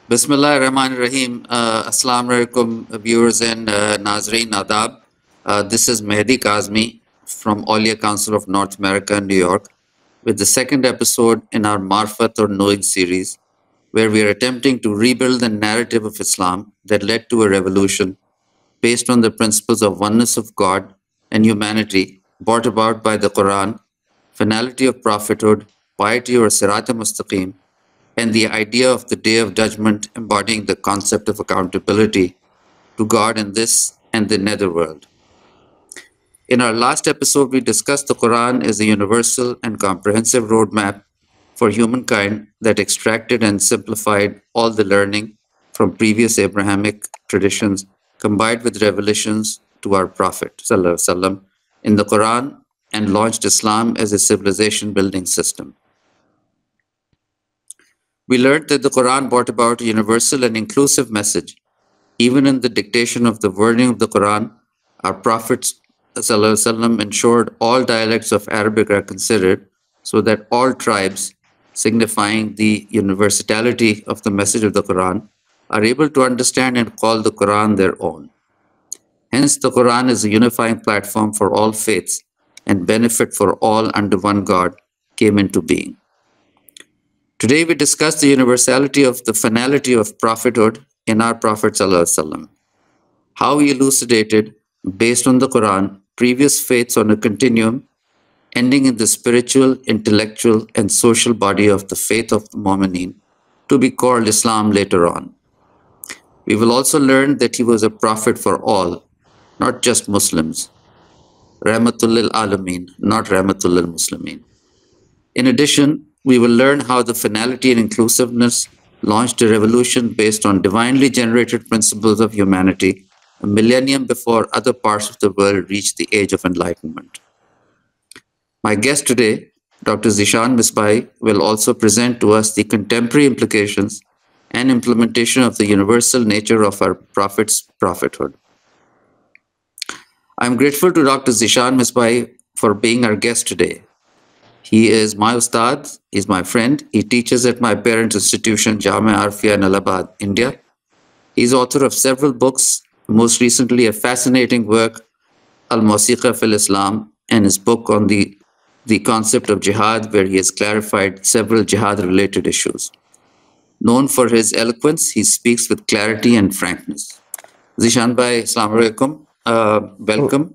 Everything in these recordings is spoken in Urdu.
Bismillahirrahmanirrahim. Assalamu alaikum, viewers and Nazreen Adab. This is Mehdi Kazmi from Aulia Council of North America, New York, with the second episode in our Marfat or Knowing series, where we are attempting to rebuild the narrative of Islam that led to a revolution based on the principles of oneness of God and humanity, brought about by the Quran, finality of prophethood, piety or Sirat al-Mustaqim, and the idea of the Day of Judgment embodying the concept of accountability to God in this and the netherworld. In our last episode, we discussed the Quran as a universal and comprehensive roadmap for humankind that extracted and simplified all the learning from previous Abrahamic traditions combined with revelations to our Prophet ﷺ in the Quran and launched Islam as a civilization building system. We learned that the Quran brought about a universal and inclusive message. Even in the dictation of the wording of the Quran, our Prophet ﷺ ensured all dialects of Arabic are considered so that all tribes, signifying the universality of the message of the Quran, are able to understand and call the Quran their own. Hence, the Quran is a unifying platform for all faiths, and benefit for all under one God came into being. Today, we discuss the universality of the finality of prophethood in our Prophet ﷺ, how he elucidated, based on the Quran, previous faiths on a continuum, ending in the spiritual, intellectual, and social body of the faith of the Mu'mineen, to be called Islam later on. We will also learn that he was a prophet for all, not just Muslims. Rahmatul lil Alameen, not Rahmatul lil Muslimeen. In addition, we will learn how the finality and inclusiveness launched a revolution based on divinely generated principles of humanity, a millennium before other parts of the world reached the age of enlightenment. My guest today, Dr. Zishan Misbahi, will also present to us the contemporary implications and implementation of the universal nature of our Prophet's prophethood. I'm grateful to Dr. Zishan Misbahi for being our guest today. He is my Ustad, he's my friend. He teaches at my parents' institution, Jamia Arfia in Allahabad, India. He's author of several books, most recently a fascinating work, Al-Mawsiqa fil Islam, and his book on the concept of jihad, where he has clarified several jihad-related issues. Known for his eloquence, he speaks with clarity and frankness. Zishan Bhai, Assalamu alaikum. Welcome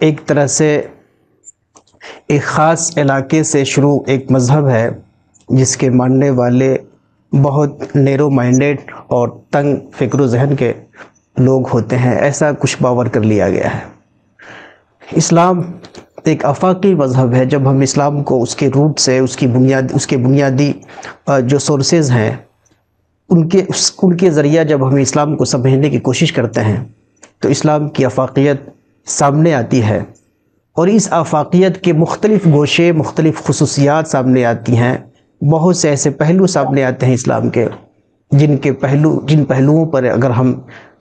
ایک طرح سے ایک خاص علاقے سے شروع ایک مذہب ہے جس کے ماننے والے بہت نیرو مائنڈیڈ اور تنگ فکر و ذہن کے لوگ ہوتے ہیں، ایسا کچھ باور کر لیا گیا ہے۔ اسلام ایک آفاقی مذہب ہے۔ جب ہم اسلام کو اس کے روٹ سے، اس کے بنیادی جو سورسز ہیں ان کے ذریعہ جب ہم اسلام کو سمجھنے کی کوشش کرتے ہیں تو اسلام کی آفاقیت سامنے آتی ہے، اور اس آفاقیت کے مختلف گوشے، مختلف خصوصیات سامنے آتی ہیں۔ بہت سے ایسے پہلو سامنے آتے ہیں اسلام کے جن پہلوؤں پر اگر ہم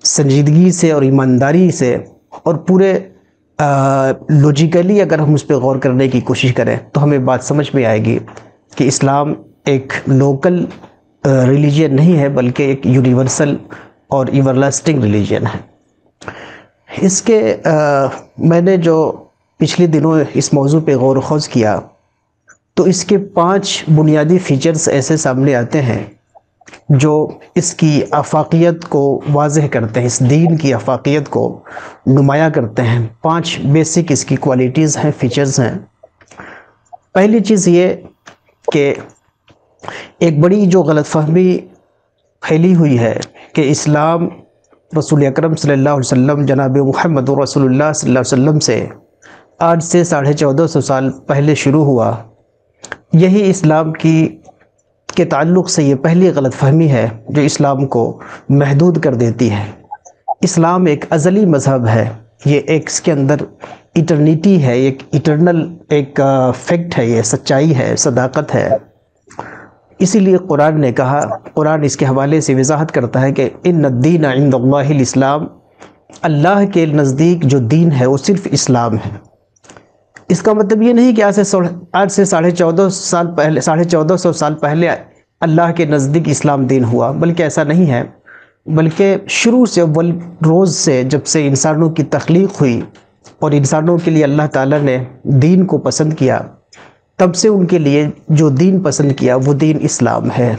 سنجیدگی سے اور ایمانداری سے اور پورے لوجیکلی اگر ہم اس پہ غور کرنے کی کوشش کریں تو ہمیں بات سمجھ میں آئے گی کہ اسلام ایک لوکل ریلیجن نہیں ہے، بلکہ ایک یونیورسل اور ایور لاسٹنگ ریلیجن ہے۔ اس کے میں نے جو پچھلے دنوں اس موضوع پہ غور و خوض کیا تو اس کے 5 بنیادی فیچرز ایسے سامنے آتے ہیں جو اس کی آفاقیت کو واضح کرتے ہیں، اس دین کی آفاقیت کو نمایاں کرتے ہیں۔ 5 بیسک اس کی کوالٹیز ہیں، فیچرز ہیں۔ پہلی چیز یہ کہ ایک بڑی جو غلط فہمی پھیلی ہوئی ہے کہ اسلام رسول اکرم صلی اللہ علیہ وسلم، جناب محمد رسول اللہ صلی اللہ علیہ وسلم سے آج سے 1450 سال پہلے شروع ہوا۔ یہی اسلام کے تعلق سے یہ پہلی غلط فہمی ہے جو اسلام کو محدود کر دیتی ہے۔ اسلام ایک ازلی مذہب ہے، یہ ایک اس کے اندر ایٹرنیٹی ہے، ایک ایٹرنل ایک فیکٹ ہے، یہ سچائی ہے، صداقت ہے۔ اسی لیے قرآن نے کہا، قرآن اس کے حوالے سے وضاحت کرتا ہے کہ ان الدین عند اللہ الاسلام، اللہ کے نزدیک جو دین ہے وہ صرف اسلام ہے۔ اس کا مطلب یہ نہیں کہ آج سے 1450 سال پہلے اللہ کے نزدیک اسلام دین ہوا، بلکہ ایسا نہیں ہے، بلکہ شروع سے اول روز سے جب سے انسانوں کی تخلیق ہوئی اور انسانوں کے لیے اللہ تعالیٰ نے دین کو پسند کیا، تب سے ان کے لیے جو دین پسند کیا وہ دین اسلام ہے۔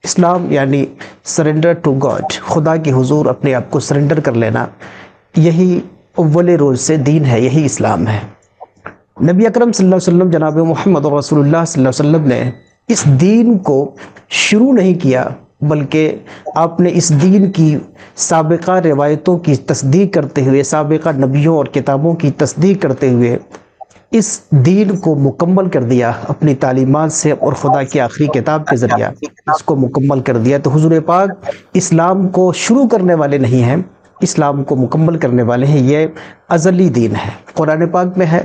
اسلام یعنی سرنڈر ٹو گاڈ، خدا کے حضور اپنے آپ کو سرنڈر کر لینا، یہی اول روز سے دین ہے، یہی اسلام ہے۔ نبی اکرم صلی اللہ علیہ وسلم، جناب محمد رسول اللہ صلی اللہ علیہ وسلم نے اس دین کو شروع نہیں کیا، بلکہ آپ نے اس دین کی سابقہ روایتوں کی تصدیق کرتے ہوئے، سابقہ نبیوں اور کتابوں کی تصدیق کرتے ہوئے اس دین کو مکمل کر دیا اپنی تعلیمات سے اور خدا کی آخری کتاب کے ذریعہ اس کو مکمل کر دیا۔ تو حضور پاک اسلام کو شروع کرنے والے نہیں ہیں، اسلام کو مکمل کرنے والے ہیں، یہ ازلی دین ہے۔ قرآن پاک میں ہے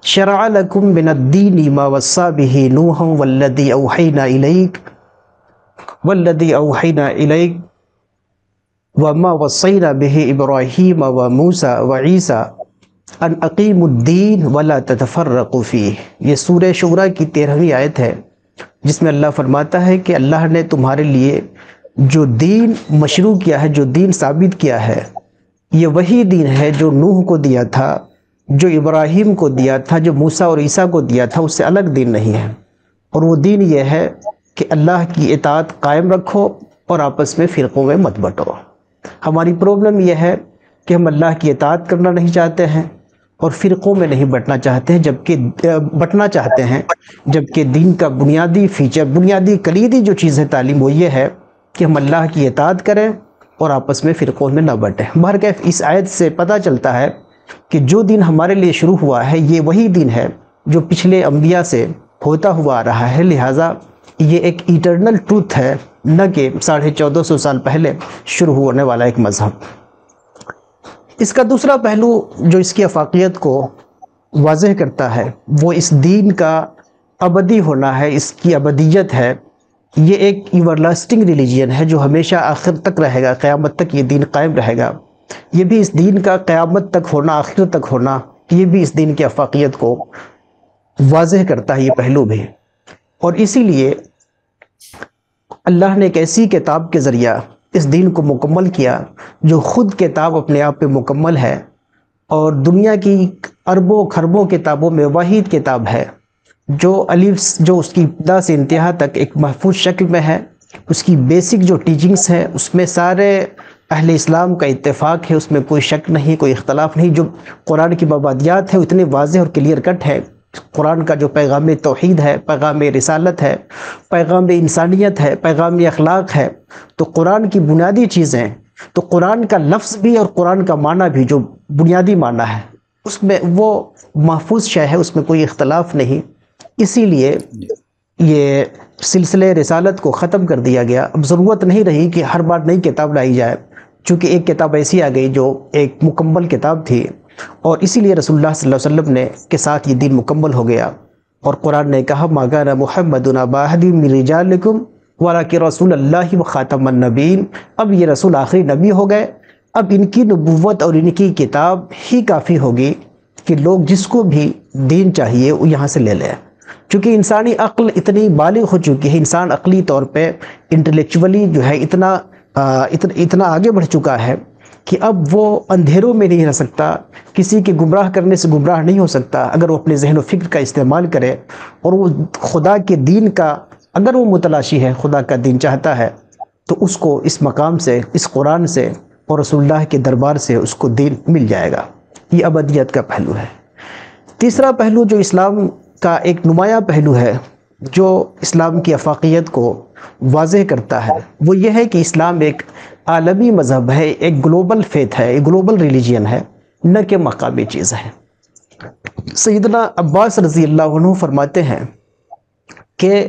شرع لکم من الدین ما وصی بہ نوحا والذی اوحینا الیک وما وصینا بہ ابراہیم وموسیٰ وعیسیٰ ان اقیموا الدین ولا تتفرقوا فیہ۔ یہ سورہ شورى کی 13ویں آیت ہے جس میں اللہ فرماتا ہے کہ اللہ نے تمہارے لیے جو دین مشروع کیا ہے، جو دین ثابت کیا ہے، یہ وہی دین ہے جو نوح کو دیا تھا، جو ابراہیم کو دیا تھا، جو موسیٰ اور عیسیٰ کو دیا تھا، اس سے الگ دین نہیں ہے۔ اور وہ دین یہ ہے کہ اللہ کی اطاعت قائم رکھو اور آپس میں فرقوں میں مت بٹو۔ ہماری پرابلم یہ ہے کہ ہم اللہ کی اطاعت کرنا نہیں چاہتے ہیں اور فرقوں میں نہیں بٹنا چاہتے ہیں، جبکہ دین کا بنیادی فیچر، بنیادی کلیدی جو چیز ہے تعلیم، وہ یہ ہے کہ ہم اللہ کی اطاعت کریں اور آپس میں فرقوں میں نہ بٹیں۔ بہرکیف اس آیت سے پتہ چلتا ہے کہ جو دین ہمارے لیے شروع ہوا ہے یہ وہی دین ہے جو پچھلے انبیاء سے ہوتا ہوا آ رہا ہے، لہٰذا یہ ایک ایٹرنل ٹروتھ ہے، نہ کہ 1450 سال پہلے شروع ہونے والا ایک مذہب۔ اس کا دوسرا پہلو جو اس کی آفاقیت کو واضح کرتا ہے وہ اس دین کا ابدی ہونا ہے، اس کی ابدیت ہے۔ یہ ایک ایور لاسٹنگ ریلیجین ہے جو ہمیشہ آخر تک رہے گا، قیامت تک یہ دین قائم رہے گا۔ یہ بھی اس دین کا قیامت تک ہونا، آخر تک ہونا، یہ بھی اس دین کی آفاقیت کو واضح کرتا ہے، یہ پہلو بھی۔ اور اسی لیے اللہ نے ایک ایسی کتاب کے ذریعہ اس دین کو مکمل کیا جو خود کتاب اپنے آپ پہ مکمل ہے اور دنیا کی اربوں خربوں کتابوں میں واحد کتاب ہے جو اس کی ابتدا سے انتہا تک ایک محفوظ شکل میں ہے۔ اس کی بیسک جو ٹیچنگز ہیں اس میں سارے اہل اسلام کا اتفاق ہے، اس میں کوئی شک نہیں، کوئی اختلاف نہیں. جو قرآن کی مبادیات ہیں وہ اتنے واضح اور کلیئر کٹ ہے. قرآن کا جو پیغام توحید ہے، پیغام رسالت ہے، پیغام انسانیت ہے، پیغام اخلاق ہے، تو قرآن کی بنیادی چیزیں، تو قرآن کا لفظ بھی اور قرآن کا معنی بھی جو بنیادی معنی ہے اس میں وہ محفوظ شے ہے، اس میں کوئی اختلاف نہیں. اسی لیے یہ سلسلہ رسالت کو ختم کر دیا گیا. اب ضرورت نہیں رہی کہ ہر بار نئی کتاب لائی جائے، چونکہ ایک کتاب ایسی آ گئی جو ایک مکمل کتاب تھی، اور اسی لیے رسول اللہ صلی اللہ علیہ وسلم نے کے ساتھ یہ دین مکمل ہو گیا. اور قرآن نے کہا ما کان محمد ابا احد من رجالکم ولکن رسول اللہ وخاتم النبیین. اب یہ رسول آخری نبی ہو گئے، اب ان کی نبوت اور ان کی کتاب ہی کافی ہوگی کہ لوگ جس کو بھی دین چاہیے وہ یہاں سے لے لیں. چونکہ انسانی عقل اتنی بالغ ہو چکی ہے، انسان عقلی طور پہ انٹلیکچولی جو ہے اتنا آگے بڑھ چکا ہے کہ اب وہ اندھیروں میں نہیں رہ سکتا، کسی کے گمراہ کرنے سے گمراہ نہیں ہو سکتا. اگر وہ اپنے ذہن و فکر کا استعمال کرے اور وہ خدا کے دین کا اگر وہ متلاشی ہے، خدا کا دین چاہتا ہے، تو اس کو اس مقام سے، اس قرآن سے اور رسول اللہ کے دربار سے اس کو دین مل جائے گا. یہ ابدیت کا پہلو ہے. تیسرا پہلو جو اسلام کا ایک نمایاں پہلو ہے، جو اسلام کی افاقیت کو واضح کرتا ہے، وہ یہ ہے کہ اسلام ایک عالمی مذہب ہے، ایک گلوبل فیتھ ہے، ایک گلوبل ریلیجین ہے، نہ کہ مقامی چیز ہے. سیدنا عباس رضی اللہ عنہ فرماتے ہیں کہ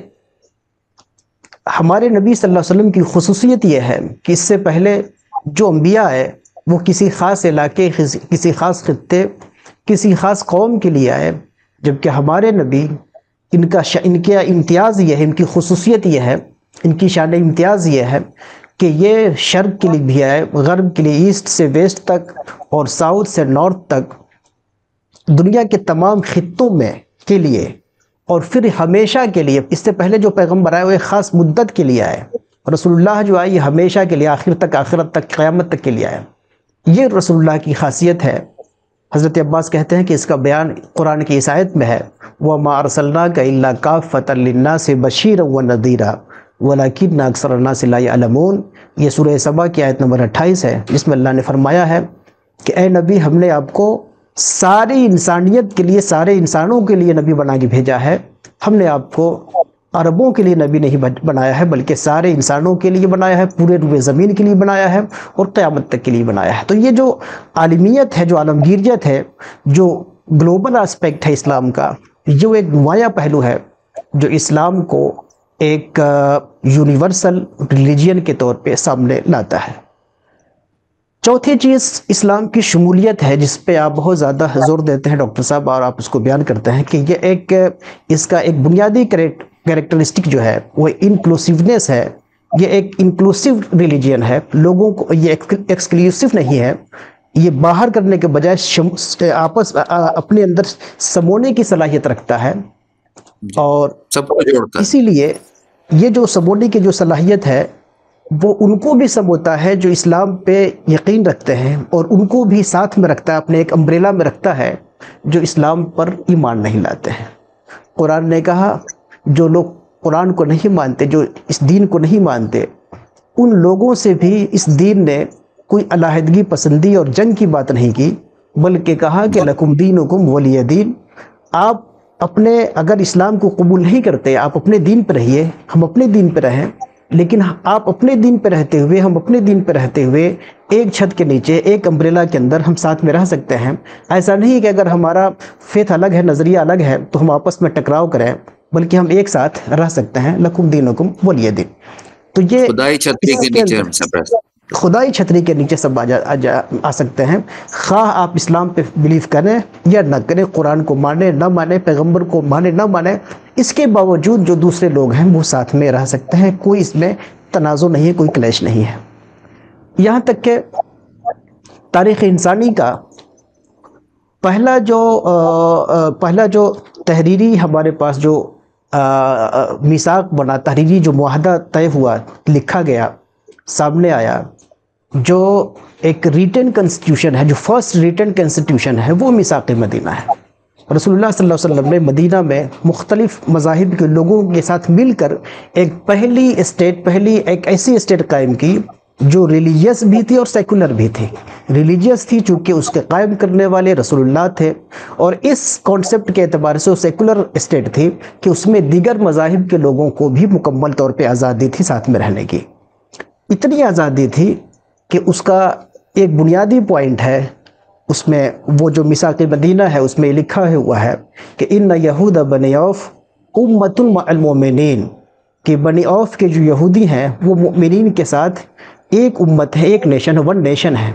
ہمارے نبی صلی اللہ علیہ وسلم کی خصوصیت یہ ہے کہ اس سے پہلے جو انبیاء ہے وہ کسی خاص علاقے، کسی خاص خطے، کسی خاص قوم کے لیے آئے، جبکہ ہمارے نبی ان کا امتیاز یہ ہے، ان کی خصوصیت یہ ہے، ان کی شان امتیاز یہ ہے کہ یہ شرق کے لیے بھی آئے، غرب کے لیے، ایسٹ سے ویسٹ تک اور ساؤتھ سے نارتھ تک، دنیا کے تمام خطوں میں کے لیے، اور پھر ہمیشہ کے لیے. اس سے پہلے جو پیغمبر آئے وہ ایک خاص مدت کے لیے آئے، اور رسول اللہ جو آئے یہ ہمیشہ کے لیے، آخر تک، آخرت تک، قیامت تک کے لیے آئے. یہ رسول اللہ کی خاصیت ہے. حضرت عباس کہتے ہیں کہ اس کا بیان قرآن کی اس آیت میں ہے وَمَا أَرْسَلْنَاكَ إِلَّا كَافَّةً لِلنَّاسِ بَشِيرًا وَنَذِيرًا وَلَكِنَّ أَكْثَرَ النَّاسِ لَا يَعْلَمُونَ. یہ سورہ سبا کی آیت نمبر 28 ہے، جس میں اللہ نے فرمایا ہے کہ اے نبی، ہم نے آپ کو ساری انسانیت کے لیے، سارے انسانوں کے لیے نبی بنا کے بھیجا ہے. ہم نے آپ کو عربوں کے لیے نبی نہیں بنایا ہے، بلکہ سارے انسانوں کے لیے بنایا ہے، پورے روئے زمین کے لیے بنایا ہے اور قیامت تک کے لیے بنایا ہے. تو یہ جو عالمیت ہے، جو عالمگیریت ہے، جو گلوبل اسپیکٹ ہے اسلام کا، یہ ایک نمایاں پہلو ہے جو اسلام کو ایک یونیورسل ریلیجین کے طور پہ سامنے لاتا ہے. چوتھی چیز اسلام کی شمولیت ہے، جس پہ آپ بہت زیادہ زور دیتے ہیں ڈاکٹر صاحب، اور آپ اس کو بیان کرتے ہیں کہ یہ اس کا ایک بنیادی کریکٹرسٹک جو ہے وہ انکلوسیونیس ہے. یہ ایک انکلوسیو ریلیجین ہے، لوگوں کو یہ ایکسکلوسیو نہیں ہے. یہ باہر کرنے کے بجائے اپنے اندر سمونے کی صلاحیت رکھتا ہے، اور سب کو جوڑتا ہے. اسی لیے یہ جو سمونے کی جو صلاحیت ہے وہ ان کو بھی سموتا ہے جو اسلام پہ یقین رکھتے ہیں، اور ان کو بھی ساتھ میں رکھتا ہے، اپنے ایک امبریلا میں رکھتا ہے جو اسلام پر ایمان نہیں لاتے ہیں. قرآن نے کہا جو لوگ قرآن کو نہیں مانتے، جو اس دین کو نہیں مانتے، ان لوگوں سے بھی اس دین نے کوئی علیحدگی پسندی اور جنگ کی بات نہیں کی، بلکہ کہا کہ لکم دینکم ولی دین. آپ اپنے اگر اسلام کو قبول نہیں کرتے، آپ اپنے دین پہ رہیے، ہم اپنے دین پہ رہیں، لیکن آپ اپنے دین پہ رہتے ہوئے، ہم اپنے دین پہ رہتے ہوئے ایک چھت کے نیچے، ایک امبریلا کے اندر ہم ساتھ میں رہ سکتے ہیں. ایسا نہیں کہ اگر ہمارا فیتھ الگ ہے، نظریہ الگ ہے، تو ہم آپس میں ٹکراؤ کریں، بلکہ ہم ایک ساتھ رہ سکتے ہیں. لکم دینکم ولی دین. تو یہ خدائی چھتری کے نیچے ہم سب رہتے ہیں. خدائی چھتری کے نیچے سب آ سکتے ہیں، خواہ آپ اسلام پہ بلیف کریں یا نہ کریں، قرآن کو مانیں نہ مانیں، پیغمبر کو مانیں نہ مانیں، اس کے باوجود جو دوسرے لوگ ہیں وہ ساتھ میں رہ سکتے ہیں. کوئی اس میں تنازع نہیں ہے، کوئی کلیش نہیں ہے. یہاں تک کہ تاریخ انسانی کا پہلا جو تحریری ہمارے پاس جو میثاق بنا، تحریری جو معاہدہ طے ہوا، لکھا گیا، سامنے آیا، جو ایک ریٹن کنسٹیٹیوشن ہے، جو فرسٹ ریٹن کنسٹیٹیوشن ہے، وہ میثاق مدینہ ہے. رسول اللہ صلی اللہ علیہ وسلم نے مدینہ میں مختلف مذاہب کے لوگوں کے ساتھ مل کر ایک ایک ایسی اسٹیٹ قائم کی جو ریلیجیس بھی تھی اور سیکولر بھی تھی. ریلیجیس تھی چونکہ اس کے قائم کرنے والے رسول اللہ تھے، اور اس کانسیپٹ کے اعتبار سے وہ سیکولر اسٹیٹ تھی کہ اس میں دیگر مذاہب کے لوگوں کو بھی مکمل طور پہ آزادی تھی ساتھ میں رہنے کی. اتنی آزادی تھی کہ اس کا ایک بنیادی پوائنٹ ہے، اس میں وہ جو میثاق مدینہ ہے اس میں لکھا ہوا ہے کہ ان یہود بنی عوف امۃ مع المؤمنین، کہ بنی عوف کے جو یہودی ہیں وہ مؤمنین کے ساتھ ایک امت ہے، ایک نیشن، ون نیشن ہے.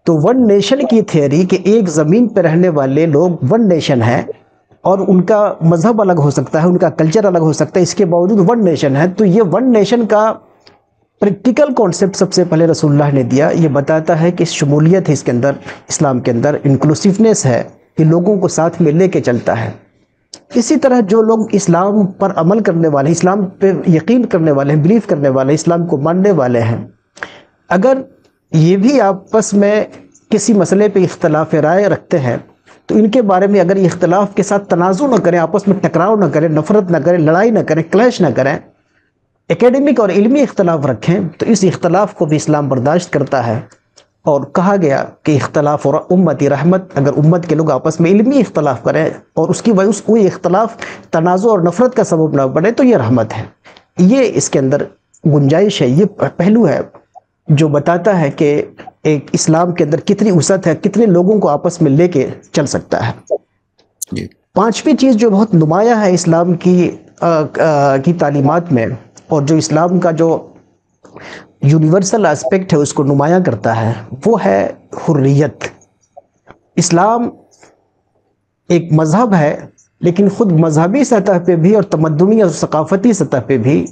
تو ون نیشن کی تھیوری کہ ایک زمین پہ رہنے والے لوگ ون نیشن ہیں، اور ان کا مذہب الگ ہو سکتا ہے، ان کا کلچر الگ ہو سکتا ہے، اس کے باوجود ون نیشن ہے. تو یہ ون نیشن کا پریکٹیکل کانسیپٹ سب سے پہلے رسول اللہ نے دیا. یہ بتاتا ہے کہ شمولیت ہے اس کے اندر، اسلام کے اندر انکلوسیونیس ہے کہ لوگوں کو ساتھ میں لے کے چلتا ہے. اسی طرح جو لوگ اسلام پر عمل کرنے والے ہیں، اسلام پہ یقین کرنے والے ہیں، بلیف کرنے والے ہیں، اسلام کو ماننے والے ہیں، اگر یہ بھی آپس میں کسی مسئلے پہ اختلاف رائے رکھتے ہیں تو ان کے بارے میں اگر یہ اختلاف کے ساتھ تنازع نہ کریں، آپس میں ٹکراؤ نہ کریں، نفرت نہ کریں، لڑائی نہ کریں، کلیش نہ کریں، ایکیڈمک اور علمی اختلاف رکھیں، تو اس اختلاف کو بھی اسلام برداشت کرتا ہے. اور کہا گیا کہ اختلاف اور امتی رحمت، اگر امت کے لوگ آپس میں علمی اختلاف کریں اور اس کی وجہ سے کوئی اختلاف تنازع اور نفرت کا سبب نہ بنے تو یہ رحمت ہے. یہ اس کے اندر گنجائش ہے، یہ پہلو ہے جو بتاتا ہے کہ ایک اسلام کے اندر کتنی وسعت ہے، کتنے لوگوں کو آپس میں لے کے چل سکتا ہے. پانچویں چیز جو بہت نمایاں ہے اسلام کی تعلیمات میں، اور جو اسلام کا جو یونیورسل اسپیکٹ ہے اس کو نمایاں کرتا ہے، وہ ہے حریت. اسلام ایک مذہب ہے، لیکن خود مذہبی سطح پہ بھی اور تمدنی اور ثقافتی سطح پہ بھی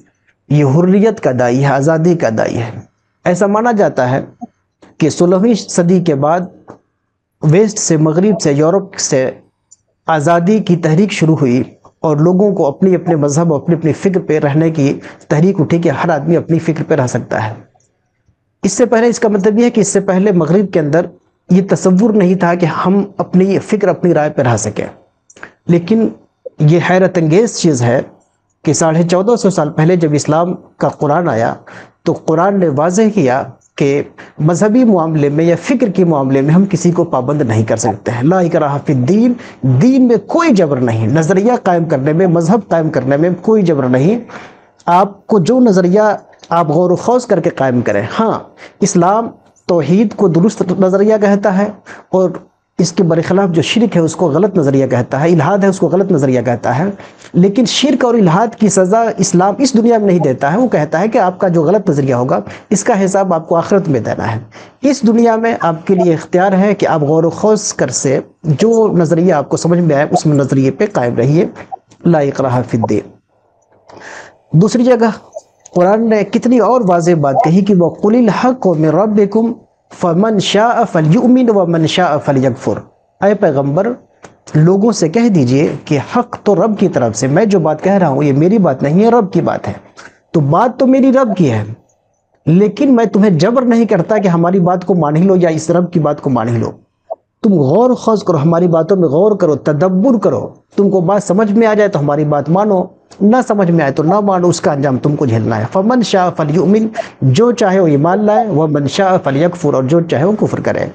یہ حریت کا داعی ہے، آزادی کا داعی ہے. ایسا مانا جاتا ہے کہ 16ویں صدی کے بعد ویسٹ سے، مغرب سے، یورپ سے آزادی کی تحریک شروع ہوئی، اور لوگوں کو اپنی اپنے مذہب اور اپنی اپنی فکر پہ رہنے کی تحریک اٹھی کہ ہر آدمی اپنی فکر پہ رہ سکتا ہے. اس سے پہلے، اس کا مطلب یہ ہے کہ اس سے پہلے مغرب کے اندر یہ تصور نہیں تھا کہ ہم اپنی فکر، اپنی رائے پہ رہ سکیں. لیکن یہ حیرت انگیز چیز ہے کہ 1450 سال پہلے جب اسلام کا قرآن آیا تو قرآن نے واضح کیا کہ مذہبی معاملے میں یا فکر کے معاملے میں ہم کسی کو پابند نہیں کر سکتے ہیں. لا اکراہ فی الدین، دین میں کوئی جبر نہیں، نظریہ قائم کرنے میں، مذہب قائم کرنے میں کوئی جبر نہیں. آپ کو جو نظریہ آپ غور و خوض کر کے قائم کریں. ہاں، اسلام توحید کو درست نظریہ کہتا ہے، اور اس کے برخلاف جو شرک ہے اس کو غلط نظریہ کہتا ہے، الہاد ہے اس کو غلط نظریہ کہتا ہے. لیکن شرک اور الہاد کی سزا اسلام اس دنیا میں نہیں دیتا ہے. وہ کہتا ہے کہ آپ کا جو غلط نظریہ ہوگا اس کا حساب آپ کو آخرت میں دینا ہے. اس دنیا میں آپ کے لیے اختیار ہے کہ آپ غور و خوض کر سے جو نظریہ آپ کو سمجھ میں آئے اس نظریے پہ قائم رہیے. لا اکراہ فی الدین. دوسری جگہ قرآن نے کتنی اور واضح بات کہی کہ وَقُلِ الْحَقُّ مِن رَبِّكُمْ فَمَنْ شَاءَ فَلْيُؤْمِنْ وَمَنْ شَاءَ فَلْيَكْفُرْ. اے پیغمبر، لوگوں سے کہہ دیجئے کہ حق تو رب کی طرف سے، میں جو بات کہہ رہا ہوں یہ میری بات نہیں ہے، رب کی بات ہے. تو بات تو میری رب کی ہے، لیکن میں تمہیں جبر نہیں کرتا کہ ہماری بات کو مان ہی لو یا اس رب کی بات کو مان ہی لو. تم غور و خوض کرو، ہماری باتوں میں غور کرو، تدبر کرو. تم کو بات سمجھ میں آ جائے تو ہماری بات مانو، نہ سمجھ میں آئے تو نہ مانو، اس کا انجام تم کو جھیلنا ہے. فمن شاء فلیؤمن، جو چاہے وہ ایمان لائے، ومن شاء فلیکفر، اور جو چاہے وہ کفر کرے.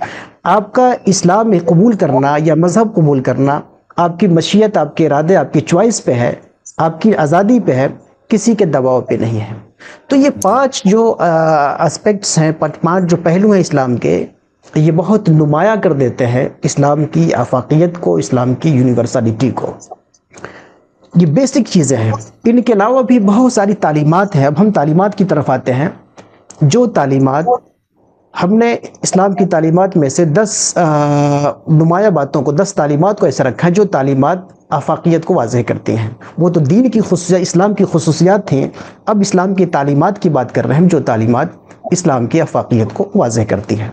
آپ کا اسلام میں قبول کرنا یا مذہب قبول کرنا آپ کی مشیت، آپ کے ارادے، آپ کی چوائس پہ ہے، آپ کی آزادی پہ ہے، کسی کے دباؤ پہ نہیں ہے. تو یہ پانچ جو اسپیکٹس ہیں، پانچ جو پہلو ہیں اسلام کے، یہ بہت نمایاں کر دیتے ہیں اسلام کی آفاقیت کو، اسلام کی یونیورسلٹی کو. یہ بیسک چیزیں ہیں. ان کے علاوہ بھی بہت ساری تعلیمات ہیں. اب ہم تعلیمات کی طرف آتے ہیں. جو تعلیمات ہم نے اسلام کی تعلیمات میں سے 10 نمایاں باتوں کو، 10 تعلیمات کو ایسے رکھا ہے جو تعلیمات آفاقیت کو واضح کرتی ہیں. وہ تو دین کی خصوصیات، اسلام کی خصوصیات تھیں. اب اسلام کی تعلیمات کی بات کر رہے ہیں جو تعلیمات اسلام کی آفاقیت کو واضح کرتی ہیں.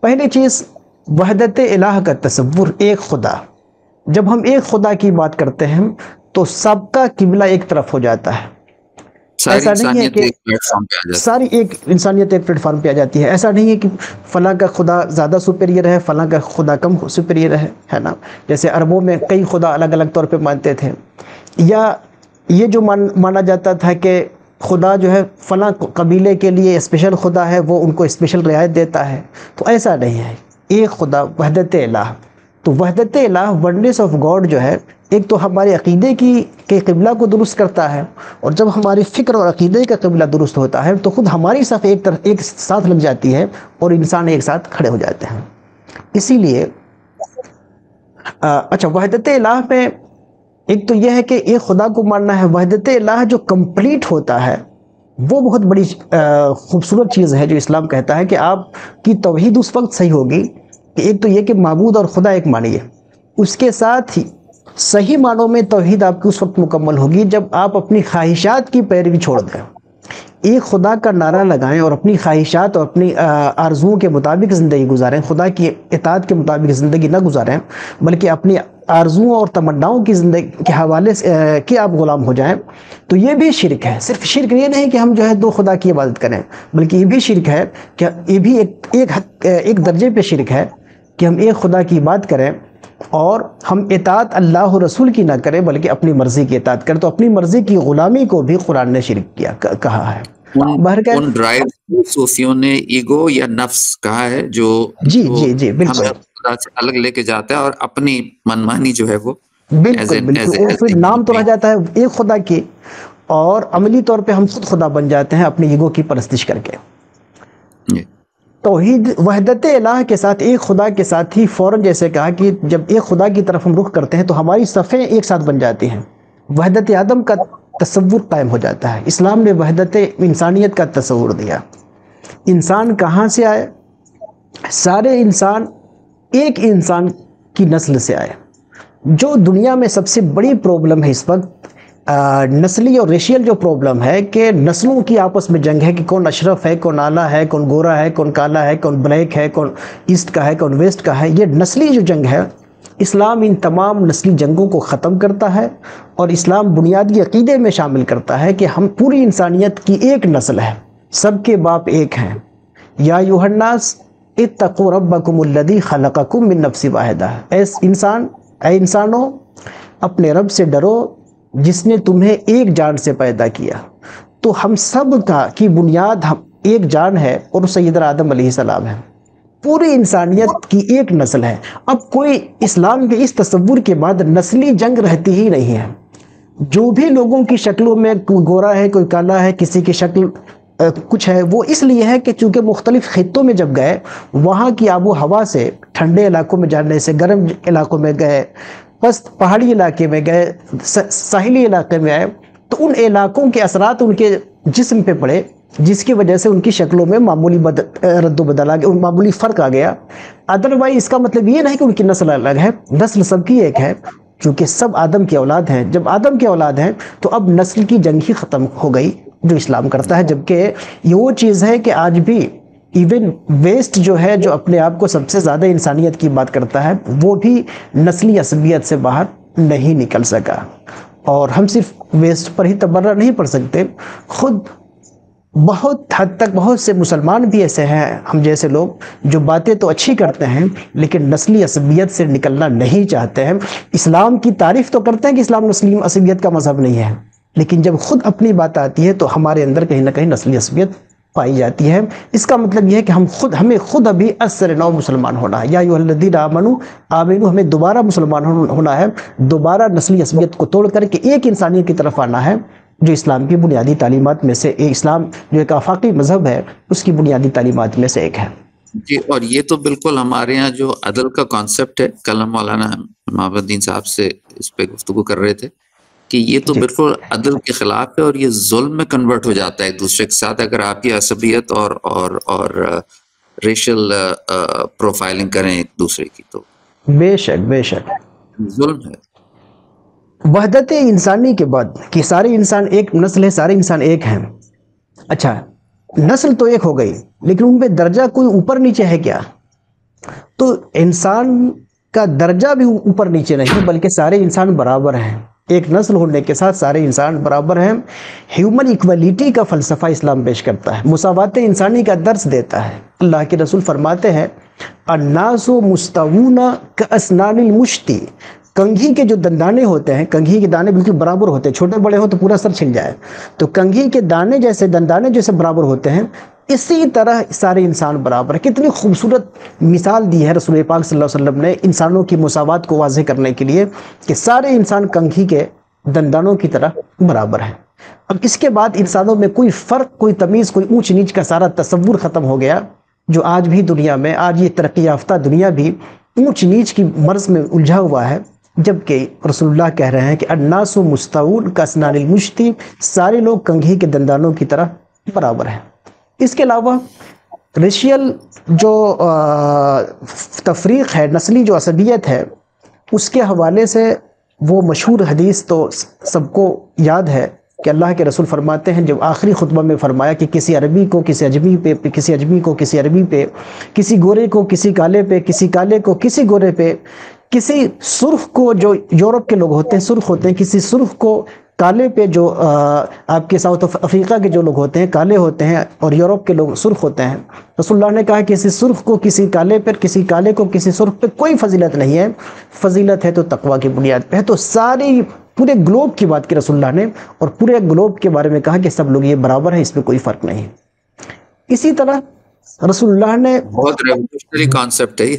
پہلی چیز وحدت الہ کا تصور، ایک خدا. جب ہم ایک خدا کی بات کرتے ہیں تو سب کا قبلہ ایک طرف ہو جاتا ہے. ایسا نہیں ہے کہ ساری ایک انسانیت ایک پلیٹ فارم پہ آ جاتی ہے. ایسا نہیں ہے کہ فلاں کا خدا زیادہ سپیریئر ہے، فلاں کا خدا کم سپیریئر ہے نا. جیسے عربوں میں کئی خدا الگ الگ طور پہ مانتے تھے. یا یہ جو مانا جاتا تھا کہ خدا جو ہے فلاں قبیلے کے لیے اسپیشل خدا ہے، وہ ان کو اسپیشل رعایت دیتا ہے، تو ایسا نہیں ہے. ایک خدا، وحدت الہ. تو وحدت الہ، وننس آف گاڈ جو ہے، ایک تو ہمارے عقیدے کے قبلہ کو درست کرتا ہے، اور جب ہماری فکر اور عقیدے کا قبلہ درست ہوتا ہے تو خود ہماری صف ایک ساتھ لگ جاتی ہے اور انسان ایک ساتھ کھڑے ہو جاتے ہیں. اسی لیے اچھا، وحدت الہ میں ایک تو یہ ہے کہ ایک خدا کو ماننا ہے. وحدت الہ جو کمپلیٹ ہوتا ہے وہ بہت بڑی خوبصورت چیز ہے جو اسلام کہتا ہے کہ آپ کی توحید اس وقت صحیح ہوگی کہ ایک تو یہ کہ معبود اور خدا ایک مانیے، اس کے ساتھ ہی صحیح معنوں میں توحید آپ کی اس وقت مکمل ہوگی جب آپ اپنی خواہشات کی پیروی چھوڑ دیں. ایک خدا کا نعرہ لگائیں اور اپنی خواہشات اور اپنی آرزوؤں کے مطابق زندگی گزاریں، خدا کی اطاعت کے مطابق زندگی نہ گزاریں، بلکہ اپنی آرزوؤں اور تمناؤں کی زندگی کے حوالے سے کہ آپ غلام ہو جائیں، تو یہ بھی شرک ہے. صرف شرک یہ نہیں کہ ہم جو ہے دو خدا کی عبادت کریں، بلکہ یہ بھی شرک ہے کہ یہ بھی ایک درجے پہ شرک ہے کہ ہم ایک خدا کی عبادت کریں اور ہم اطاعت اللہ و رسول کی نہ کریں بلکہ اپنی مرضی کی اطاعت کریں. تو اپنی مرضی کی غلامی کو بھی قرآن نے شرک کیا کہا ہے. ان ڈرائیو صوفیوں نے ایگو یا نفس کہا ہے جو جی جی جی بالکل ہمیں خدا سے الگ لے کے جاتا ہے اور اپنی منمانی جو ہے وہ بالکل بالکل، اور پھر نام تو رہ جاتا ہے ایک خدا کی، اور عملی طور پہ ہم خود خدا بن جاتے ہیں اپنی ایگو کی پرستش کر کے. توحید وحدت الہ کے ساتھ، ایک خدا کے ساتھ ہی فوراً جیسے کہا کہ جب ایک خدا کی طرف ہم رخ کرتے ہیں تو ہماری صفیں ایک ساتھ بن جاتی ہیں، وحدت آدم کا تصور قائم ہو جاتا ہے. اسلام نے وحدت انسانیت کا تصور دیا. انسان کہاں سے آئے؟ سارے انسان ایک انسان کی نسل سے آئے. جو دنیا میں سب سے بڑی پرابلم ہے اس وقت، نسلی اور ریشیل جو پرابلم ہے کہ نسلوں کی آپس میں جنگ ہے کہ کون اشرف ہے، کون اعلیٰ ہے، کون گورا ہے، کون کالا ہے، کون بلیک ہے، کون ایسٹ کا ہے، کون ویسٹ کا ہے. یہ نسلی جو جنگ ہے، اسلام ان تمام نسلی جنگوں کو ختم کرتا ہے، اور اسلام بنیادی عقیدے میں شامل کرتا ہے کہ ہم پوری انسانیت کی ایک نسل ہے، سب کے باپ ایک ہیں. یا ایھا الناس اتقوا ربکم الذی خلقکم من نفس واحدہ. اے انسانوں، اپنے رب سے ڈرو جس نے تمہیں ایک جان سے پیدا کیا. تو ہم سب کی بنیاد ایک جان ہے اور سیدنا آدم علیہ السلام ہے. پوری انسانیت کی ایک نسل ہے. اب کوئی اسلام کے اس تصور کے بعد نسلی جنگ رہتی ہی نہیں ہے. جو بھی لوگوں کی شکلوں میں کوئی گورا ہے، کوئی کالا ہے، کسی کی شکل کچھ ہے، وہ اس لیے ہے کہ چونکہ مختلف خطوں میں جب گئے، وہاں کی آب و ہوا سے ٹھنڈے علاقوں میں جانے سے، گرم علاقوں میں گئے، پس پہاڑی علاقے میں گئے، ساحلی علاقے میں آئے، تو ان علاقوں کے اثرات ان کے جسم پہ پڑے، جس کی وجہ سے ان کی شکلوں میں معمولی رد و بدل آ گیا، معمولی فرق آ گیا. ادروائز اس کا مطلب یہ نہیں کہ ان کی نسل الگ ہے، نسل سب کی ایک ہے، چونکہ سب آدم کی اولاد ہیں. جب آدم کی اولاد ہیں تو اب نسل کی جنگ ہی ختم ہو گئی جو اسلام کرتا ہے. جبکہ یہ وہ چیز ہے کہ آج بھی ایون ویسٹ جو ہے، جو اپنے آپ کو سب سے زیادہ انسانیت کی بات کرتا ہے، وہ بھی نسلی عصبیت سے باہر نہیں نکل سکا. اور ہم صرف ویسٹ پر ہی تبرہ نہیں پڑھ سکتے، خود بہت حد تک بہت سے مسلمان بھی ایسے ہیں ہم جیسے لوگ جو باتیں تو اچھی کرتے ہیں لیکن نسلی عصبیت سے نکلنا نہیں چاہتے ہیں. اسلام کی تعریف تو کرتے ہیں کہ اسلام نسلی عصبیت کا مذہب نہیں ہے، لیکن جب خود اپنی بات آتی ہے تو ہمارے اندر کہیں نہ کہیں نسلی عصبیت پائی جاتی ہے. اس کا مطلب یہ ہے کہ ہمیں خود ابھی اثر نو مسلمان ہونا ہے. یا ایھا الذین آمنوا، ہمیں دوبارہ مسلمان ہونا ہے، دوبارہ نسلی عصبیت کو توڑ کر کے ایک انسانیت کی طرف آنا ہے، جو اسلام کی بنیادی تعلیمات میں سے اسلام جو ایک آفاقی مذہب ہے اس کی بنیادی تعلیمات میں سے ایک ہے. جی، اور یہ تو بالکل ہمارے ہاں جو عدل کا کانسیپٹ ہے، کل ہم مولانا محمد الدین صاحب سے اس پہ گفتگو کر رہے تھے کہ یہ تو بالکل عدل کے خلاف ہے اور یہ ظلم میں کنورٹ ہو جاتا ہے ایک دوسرے کے ساتھ اگر آپ کی عصبیت اور ریشل پروفائلنگ کریں ایک دوسرے کی. تو بے شک بے شک ظلم ہے. وحدت انسانی کے بعد کہ سارے انسان ایک نسل ہے، سارے انسان ایک ہیں. اچھا، نسل تو ایک ہو گئی لیکن ان پہ درجہ کوئی اوپر نیچے ہے کیا؟ تو انسان کا درجہ بھی اوپر نیچے نہیں بلکہ سارے انسان برابر ہیں. ایک نسل ہونے کے ساتھ سارے انسان برابر ہیں. ہیومن ایکولیٹی کا فلسفہ اسلام پیش کرتا ہے، مساوات انسانی کا درس دیتا ہے. اللہ کے رسول فرماتے ہیں الناس مستوون کاسنان المشتی، کنگھی کے جو دندانے ہوتے ہیں، کنگھی کے دانے بالکل برابر ہوتے ہیں، چھوٹے بڑے ہوں تو پورا سر چھل جائے، تو کنگھی کے دانے جیسے، دندانے جیسے برابر ہوتے ہیں، اسی طرح سارے انسان برابر ہیں۔ کتنی خوبصورت مثال دی ہے رسول پاک صلی اللہ علیہ وسلم نے انسانوں کی مساوات کو واضح کرنے کے لیے، کہ سارے انسان کنگھی کے دندانوں کی طرح برابر ہیں۔ اب اس کے بعد انسانوں میں کوئی فرق، کوئی تمیز، کوئی اونچ نیچ کا سارا تصور ختم ہو گیا، جو آج بھی دنیا میں، آج یہ ترقی یافتہ دنیا بھی اونچ نیچ کی مرض میں الجھا ہوا ہے، جبکہ رسول اللہ کہہ رہے ہیں کہ الناس مستوون کاسنان المشط، سارے لوگ کنگھی کے دندانوں کی طرح برابر ہیں۔ اس کے علاوہ ریشیل جو تفریق ہے، نسلی جو عصبیت ہے، اس کے حوالے سے وہ مشہور حدیث تو سب کو یاد ہے کہ اللہ کے رسول فرماتے ہیں، جب آخری خطبہ میں فرمایا کہ کسی عربی کو کسی اجمی پہ، کسی اجمی کو کسی عربی پہ، کسی گورے کو کسی کالے پہ، کسی کالے کو کسی گورے پہ، کسی سرخ کو، جو یورپ کے لوگ ہوتے ہیں سرخ ہوتے ہیں، کسی سرخ کو کالے پہ، جو آپ کے ساؤتھ افریقہ کے جو لوگ ہوتے ہیں کالے ہوتے ہیں اور یورپ کے لوگ سرخ ہوتے ہیں، رسول اللہ نے کہا کہ کسی سرخ کو کسی کالے پر، کسی کالے کو کسی سرخ پہ کوئی فضیلت نہیں ہے، فضیلت ہے تو تقویٰ کی بنیاد پہ ہے۔ تو ساری پورے گلوب کی بات کی رسول اللہ نے، اور پورے گلوب کے بارے میں کہا کہ سب لوگ یہ برابر ہیں، اس میں کوئی فرق نہیں۔ اسی طرح رسول اللہ نے بہت ریولیوشنری کانسیپٹ ہے یہ،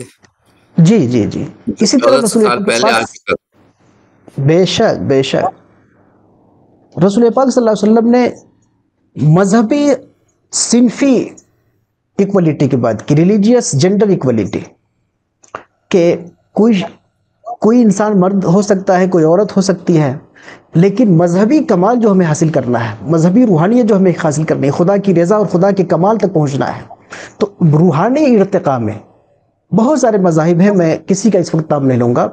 جی جی جی اسی طرح 1400 رسول سال پہلے آ چکا۔ بے شک بے شک رسول پاک صلی اللہ علیہ وسلم نے مذہبی صنفی ایکولیٹی کی بات کی، ریلیجیس جنڈر ایکولیٹی، کہ کوئی انسان مرد ہو سکتا ہے، کوئی عورت ہو سکتی ہے، لیکن مذہبی کمال جو ہمیں حاصل کرنا ہے، مذہبی روحانیت جو ہمیں حاصل کرنی ہے، خدا کی رضا اور خدا کے کمال تک پہنچنا ہے، تو روحانی ارتقاء میں بہت سارے مذاہب ہیں، میں کسی کا اس وقت نام نہیں لوں گا،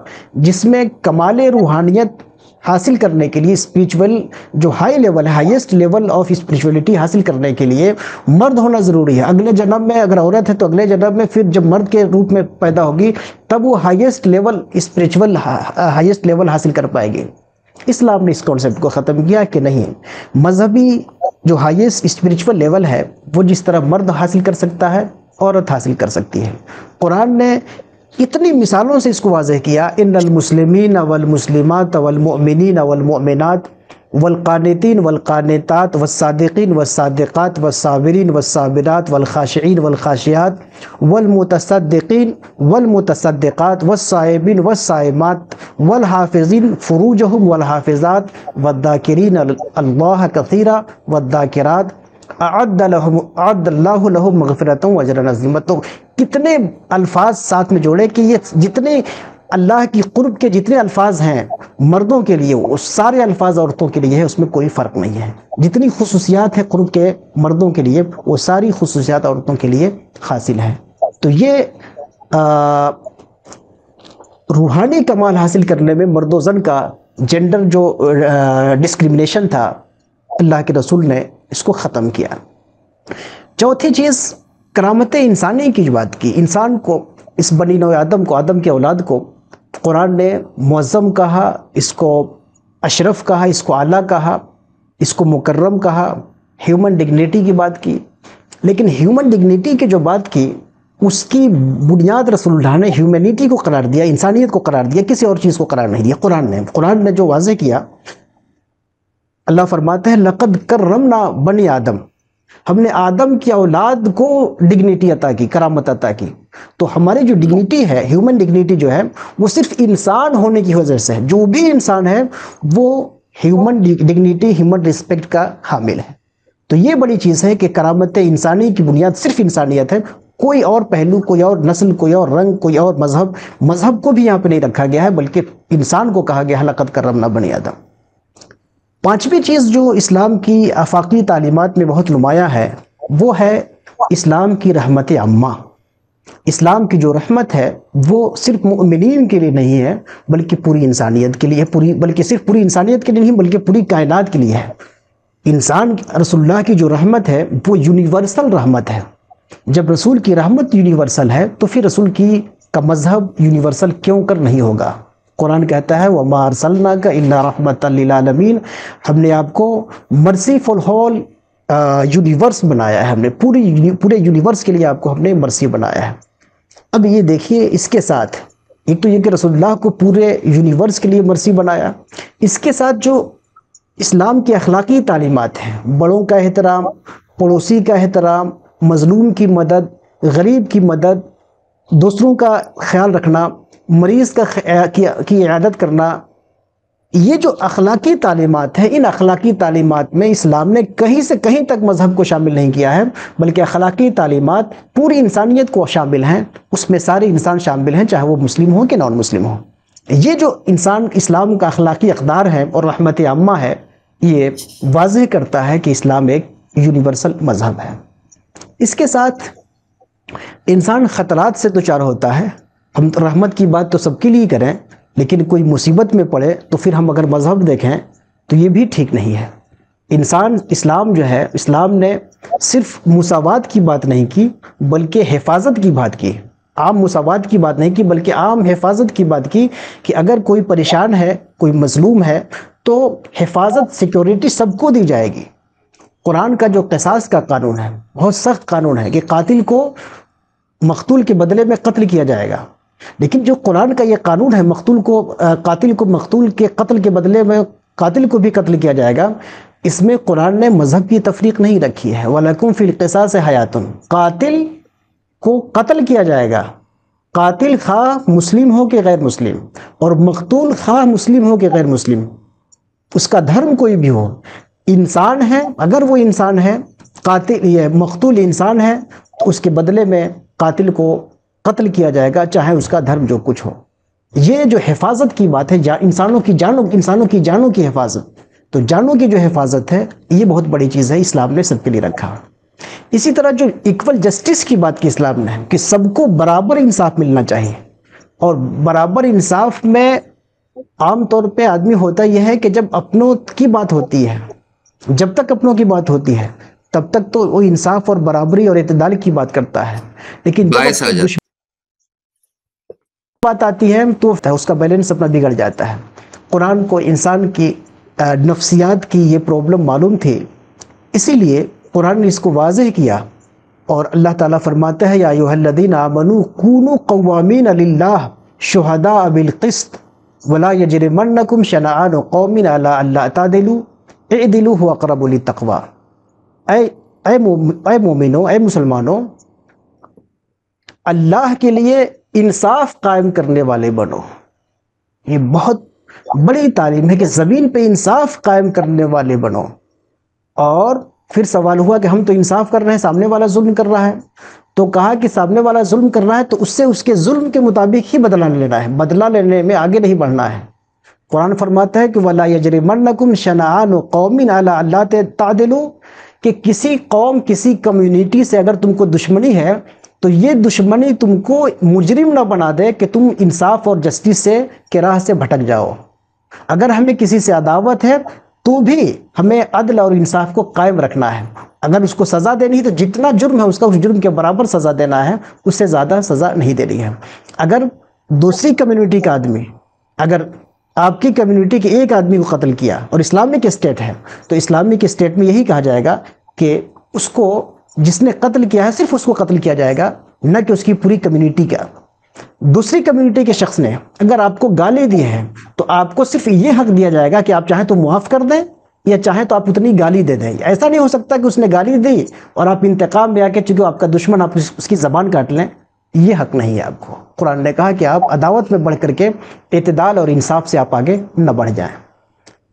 جس میں کمال روحانیت حاصل کرنے کے لیے، اسپریچول جو ہائی لیول ہے، ہائیسٹ لیول آف اسپریچولیٹی حاصل کرنے کے لیے مرد ہونا ضروری ہے۔ اگلے جنم میں اگر عورت ہے تو اگلے جنم میں پھر جب مرد کے روپ میں پیدا ہوگی تب وہ highest level spiritual highest level حاصل کر پائے گی۔ اسلام نے اس کانسیپٹ کو ختم کیا کہ نہیں، مذہبی جو ہائیسٹ اسپریچول لیول ہے وہ جس طرح مرد حاصل کر سکتا ہے، عورت حاصل کر سکتی ہے۔ قرآن نے اتنی مثالوں سے اس کو واضح کیا، ان المسلمین والمسلمات والمؤمنین والمؤمنات والقانتین والقانتات والصادقین والصادقات والصابرین والصابرات والخاشعین والخاشعات والمتصدقین والمتصدقات والصائمین والصائمات والحافظین فروجہم والحافظات والذاکرین اللہ کثیرا والذاکرات اعد اللہ لہم مغفرۃ واجرا عظیما۔ تو کتنے الفاظ ساتھ میں جوڑے کہ یہ جتنے اللہ کی قرب کے جتنے الفاظ ہیں مردوں کے لیے، وہ سارے الفاظ عورتوں کے لیے ہے، اس میں کوئی فرق نہیں ہے۔ جتنی خصوصیات ہیں قرب کے مردوں کے لیے، وہ ساری خصوصیات عورتوں کے لیے حاصل ہیں۔ تو یہ روحانی کمال حاصل کرنے میں مرد و زن کا جنڈر جو ڈسکریمنیشن تھا، اللہ کے رسول نے اس کو ختم کیا۔ چوتھی چیز، کرامت انسانی کی جو بات کی، انسان کو، اس بنی نوع آدم کو، آدم کے اولاد کو قرآن نے معظم کہا، اس کو اشرف کہا، اس کو اعلیٰ کہا، اس کو مکرم کہا، ہیومن ڈگنیٹی کی بات کی۔ لیکن ہیومن ڈگنیٹی کی جو بات کی، اس کی بنیاد رسول اللہ نے ہیومنیٹی کو قرار دیا، انسانیت کو قرار دیا، کسی اور چیز کو قرار نہیں دیا۔ قرآن نے جو واضح کیا، اللہ فرماتے ہیں لقد کرمنا بنی آدم، ہم نے آدم کی اولاد کو ڈگنیٹی عطا کی، کرامت عطا کی۔ تو ہماری جو ڈگنیٹی ہے، ہیومن ڈگنیٹی جو ہے، وہ صرف انسان ہونے کی وجہ سے ہے۔ جو بھی انسان ہے وہ ہیومن ڈگنیٹی، ہیومن رسپیکٹ کا حامل ہے۔ تو یہ بڑی چیز ہے کہ کرامت انسانی کی بنیاد صرف انسانیت ہے، کوئی اور پہلو، کوئی اور نسل، کوئی اور رنگ، کوئی اور مذہب کو بھی یہاں پہ نہیں رکھا گیا ہے، بلکہ انسان کو کہا گیا ہے لقد کرمنا بنی آدم۔ پانچویں چیز جو اسلام کی آفاقی تعلیمات میں بہت نمایاں ہے، وہ ہے اسلام کی رحمت عامہ۔ اسلام کی جو رحمت ہے وہ صرف مؤمنین کے لیے نہیں ہے، بلکہ پوری انسانیت کے لیے، بلکہ صرف پوری انسانیت کے لیے نہیں، بلکہ پوری کائنات کے لیے ہے۔ انسان، رسول اللہ کی جو رحمت ہے وہ یونیورسل رحمت ہے۔ جب رسول کی رحمت یونیورسل ہے تو پھر رسول کا مذہب یونیورسل کیوں کر نہیں ہوگا؟ قرآن کہتا ہے وَمَا أَرْسَلْنَاكَ إِلَّا رَحْمَةً لِلْعَالَمِينَ، ہم نے آپ کو مرسی فل ہول یونیورس بنایا ہے، ہم نے پورے یونیورس کے لیے آپ کو ہم نے مرسی بنایا ہے۔ اب یہ دیکھیے، اس کے ساتھ ایک تو یہ کہ رسول اللہ کو پورے یونیورس کے لیے مرسی بنایا، اس کے ساتھ جو اسلام کی اخلاقی تعلیمات ہیں، بڑوں کا احترام، پڑوسی کا احترام، مظلوم کی مدد، غریب کی مدد، دوسروں کا خیال رکھنا، مریض کی عیادت کرنا، یہ جو اخلاقی تعلیمات ہیں، ان اخلاقی تعلیمات میں اسلام نے کہیں سے کہیں تک مذہب کو شامل نہیں کیا ہے، بلکہ اخلاقی تعلیمات پوری انسانیت کو شامل ہیں، اس میں سارے انسان شامل ہیں، چاہے وہ مسلم ہوں کہ نان مسلم ہوں۔ یہ جو اسلام کا اخلاقی اقدار ہے اور رحمت عامہ ہے، یہ واضح کرتا ہے کہ اسلام ایک یونیورسل مذہب ہے۔ اس کے ساتھ انسان خطرات سے دوچار ہوتا ہے۔ ہم رحمت کی بات تو سب کے لیے کریں، لیکن کوئی مصیبت میں پڑے تو پھر ہم اگر مذہب دیکھیں تو یہ بھی ٹھیک نہیں ہے۔ اسلام جو ہے، اسلام نے صرف مساوات کی بات نہیں کی بلکہ حفاظت کی بات کی۔ عام مساوات کی بات نہیں کی بلکہ عام حفاظت کی بات کی، کہ اگر کوئی پریشان ہے، کوئی مظلوم ہے، تو حفاظت، سیکیورٹی سب کو دی جائے گی۔ قرآن کا جو قصاص کا قانون ہے، بہت سخت قانون ہے کہ قاتل کو مقتول کے بدلے میں قتل کیا جائے گا، لیکن جو قرآن کا یہ قانون ہے، قاتل کو مقتول کے قتل کے بدلے میں قاتل کو بھی قتل کیا جائے گا، اس میں قرآن نے مذہب کی تفریق نہیں رکھی ہے۔ وَلَكُمْ فِي الْقِصَاصِ حَيَاتٌ، قاتل کو قتل کیا جائے گا، قاتل خواہ مسلم ہو کہ غیر مسلم، اور مقتول خواہ مسلم ہو کہ غیر مسلم، اس کا دھرم کوئی بھی ہو، انسان ہے، اگر وہ انسان ہے، یہ مقتول انسان ہے، تو اس کے بدلے میں قاتل کو قتل کیا جائے گا، چاہے اس کا دھرم جو کچھ ہو۔ یہ جو حفاظت کی بات ہے، انسانوں کی جانوں کی حفاظت، تو جانوں کی جو حفاظت ہے، یہ بہت بڑی چیز ہے، اسلام نے سب کے لیے رکھا۔ اسی طرح جو ایکول جسٹس کی بات کی اسلام نے، کہ سب کو برابر انصاف ملنا چاہیے، اور برابر انصاف میں عام طور پہ آدمی ہوتا یہ ہے کہ جب اپنوں کی بات ہوتی ہے، جب تک اپنوں کی بات ہوتی ہے تب تک تو وہ انصاف اور برابری اور اعتدال کی بات کرتا ہے، لیکن جب بات آتی ہے تو اس کا بیلنس اپنا بگڑ جاتا ہے۔ قرآن کو انسان کی نفسیات کی یہ پرابلم معلوم تھی، اسی لیے قرآن نے اس کو واضح کیا، اور اللہ تعالیٰ فرماتا ہے یا ایھا الذین آمنوا کونوا قوامین للہ شہداء بالقسط ولا یجرمنکم شنآن قوم علی الا تعدلوا اعدلوا هو اقرب للتقوی۔ اے مومنوں، اے مسلمانوں، اللہ کے لیے انصاف قائم کرنے والے بنو۔ یہ بہت بڑی تعلیم ہے کہ زمین پہ انصاف قائم کرنے والے بنو۔ اور پھر سوال ہوا کہ ہم تو انصاف کر رہے ہیں، سامنے والا ظلم کر رہا ہے، تو کہا کہ سامنے والا ظلم کر رہا ہے تو اس سے اس کے ظلم کے مطابق ہی بدلہ لینا ہے، بدلہ لینے میں آگے نہیں بڑھنا ہے۔ قرآن فرماتا ہے کہ وَلَا يَجْرِمَنَّكُمْ شَنَآنُ قَوْمٍ عَلَىٰ أَلَّا تَعْدِلُوا، کہ کسی قوم، کسی کمیونٹی سے اگر تم کو دشمنی ہے تو یہ دشمنی تم کو مجرم نہ بنا دے کہ تم انصاف اور جسٹس کے راہ سے بھٹک جاؤ۔ اگر ہمیں کسی سے عداوت ہے تو بھی ہمیں عدل اور انصاف کو قائم رکھنا ہے۔ اگر اس کو سزا دینی ہے تو جتنا جرم ہے اس کا اس جرم کے برابر سزا دینا ہے، اس سے زیادہ سزا نہیں دینی ہے۔ اگر دوسری کمیونٹی کا آدمی، اگر آپ کی کمیونٹی کے ایک آدمی کو قتل کیا، اور اسلامک اسٹیٹ ہے، تو اسلامک اسٹیٹ میں یہی کہا جائے گا کہ اس کو، جس نے قتل کیا ہے صرف اس کو قتل کیا جائے گا، نہ کہ اس کی پوری کمیونٹی کا۔ دوسری کمیونٹی کے شخص نے اگر آپ کو گالی دی ہے تو آپ کو صرف یہ حق دیا جائے گا کہ آپ چاہیں تو معاف کر دیں یا چاہیں تو آپ اتنی گالی دے دیں۔ ایسا نہیں ہو سکتا کہ اس نے گالی دی اور آپ انتقام میں آ کے، چونکہ آپ کا دشمن، آپ اس کی زبان کاٹ لیں، یہ حق نہیں ہے آپ کو۔ قرآن نے کہا کہ آپ عداوت میں بڑھ کر کے اعتدال اور انصاف سے آپ آگے نہ بڑھ جائیں۔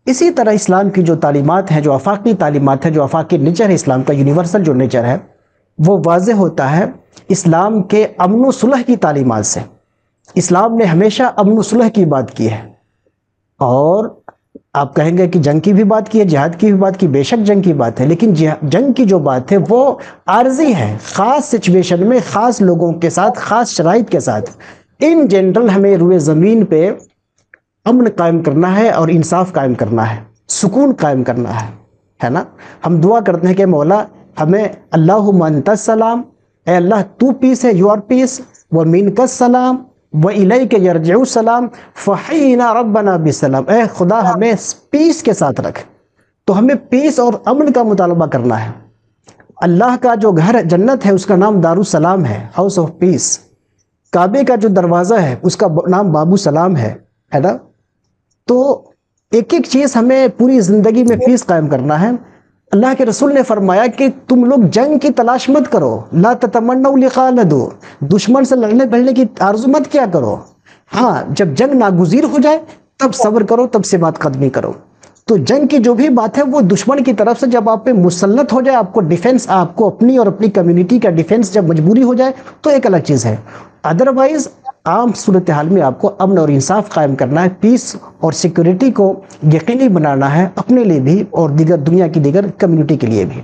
اسی طرح اسلام کی جو تعلیمات ہیں، جو آفاقی تعلیمات ہیں، جو آفاقی نیچر ہے اسلام کا، یونیورسل جو نیچر ہے، وہ واضح ہوتا ہے اسلام کے امن و صلح کی تعلیمات سے۔ اسلام نے ہمیشہ امن و صلح کی بات کی ہے، اور آپ کہیں گے کہ جنگ کی بھی بات کی ہے، جہاد کی بھی بات کی، بے شک جنگ کی بات ہے، لیکن جنگ کی جو بات ہے وہ عارضی ہے، خاص سچویشن میں، خاص لوگوں کے ساتھ، خاص شرائط کے ساتھ۔ ان جنرل ہمیں روئے زمین پہ امن قائم کرنا ہے اور انصاف قائم کرنا ہے، سکون قائم کرنا ہے نا۔ ہم دعا کرتے ہیں کہ مولا ہمیں اللہم انت السلام، اے اللہ تو پیس ہے، یو آر پیس، ومنک السلام وَإِلَيْكَ يَرْجِعُ السَّلَامُ فَحِيِّنَا رَبَّنَا بِالسَّلَامِ، اے خدا ہمیں پیس کے ساتھ رکھ۔ تو ہمیں پیس اور امن کا مطالبہ کرنا ہے۔ اللہ کا جو گھر جنت ہے اس کا نام دار السلام ہے، ہاؤس آف پیس۔ کعبے کا جو دروازہ ہے اس کا نام باب السلام ہے نا. تو ایک ایک چیز ہمیں پوری زندگی میں پیس قائم کرنا ہے. اللہ کے رسول نے فرمایا کہ تم لوگ جنگ کی تلاش مت کرو، لا تتمنوا لقاء العدو، دشمن سے لڑنے بھڑنے کی آرزو مت کیا کرو. ہاں جب جنگ ناگزیر ہو جائے تب صبر کرو، تب سے بات قدمی کرو. تو جنگ کی جو بھی بات ہے وہ دشمن کی طرف سے جب آپ پہ مسلط ہو جائے، آپ کو ڈیفنس، آپ کو اپنی اور اپنی کمیونٹی کا ڈیفنس جب مجبوری ہو جائے تو ایک الگ چیز ہے. ادروائز عام صورتحال میں آپ کو امن اور انصاف قائم کرنا ہے، پیس اور سیکورٹی کو یقینی بنانا ہے اپنے لیے بھی اور دیگر دنیا کی دیگر کمیونٹی کے لیے بھی.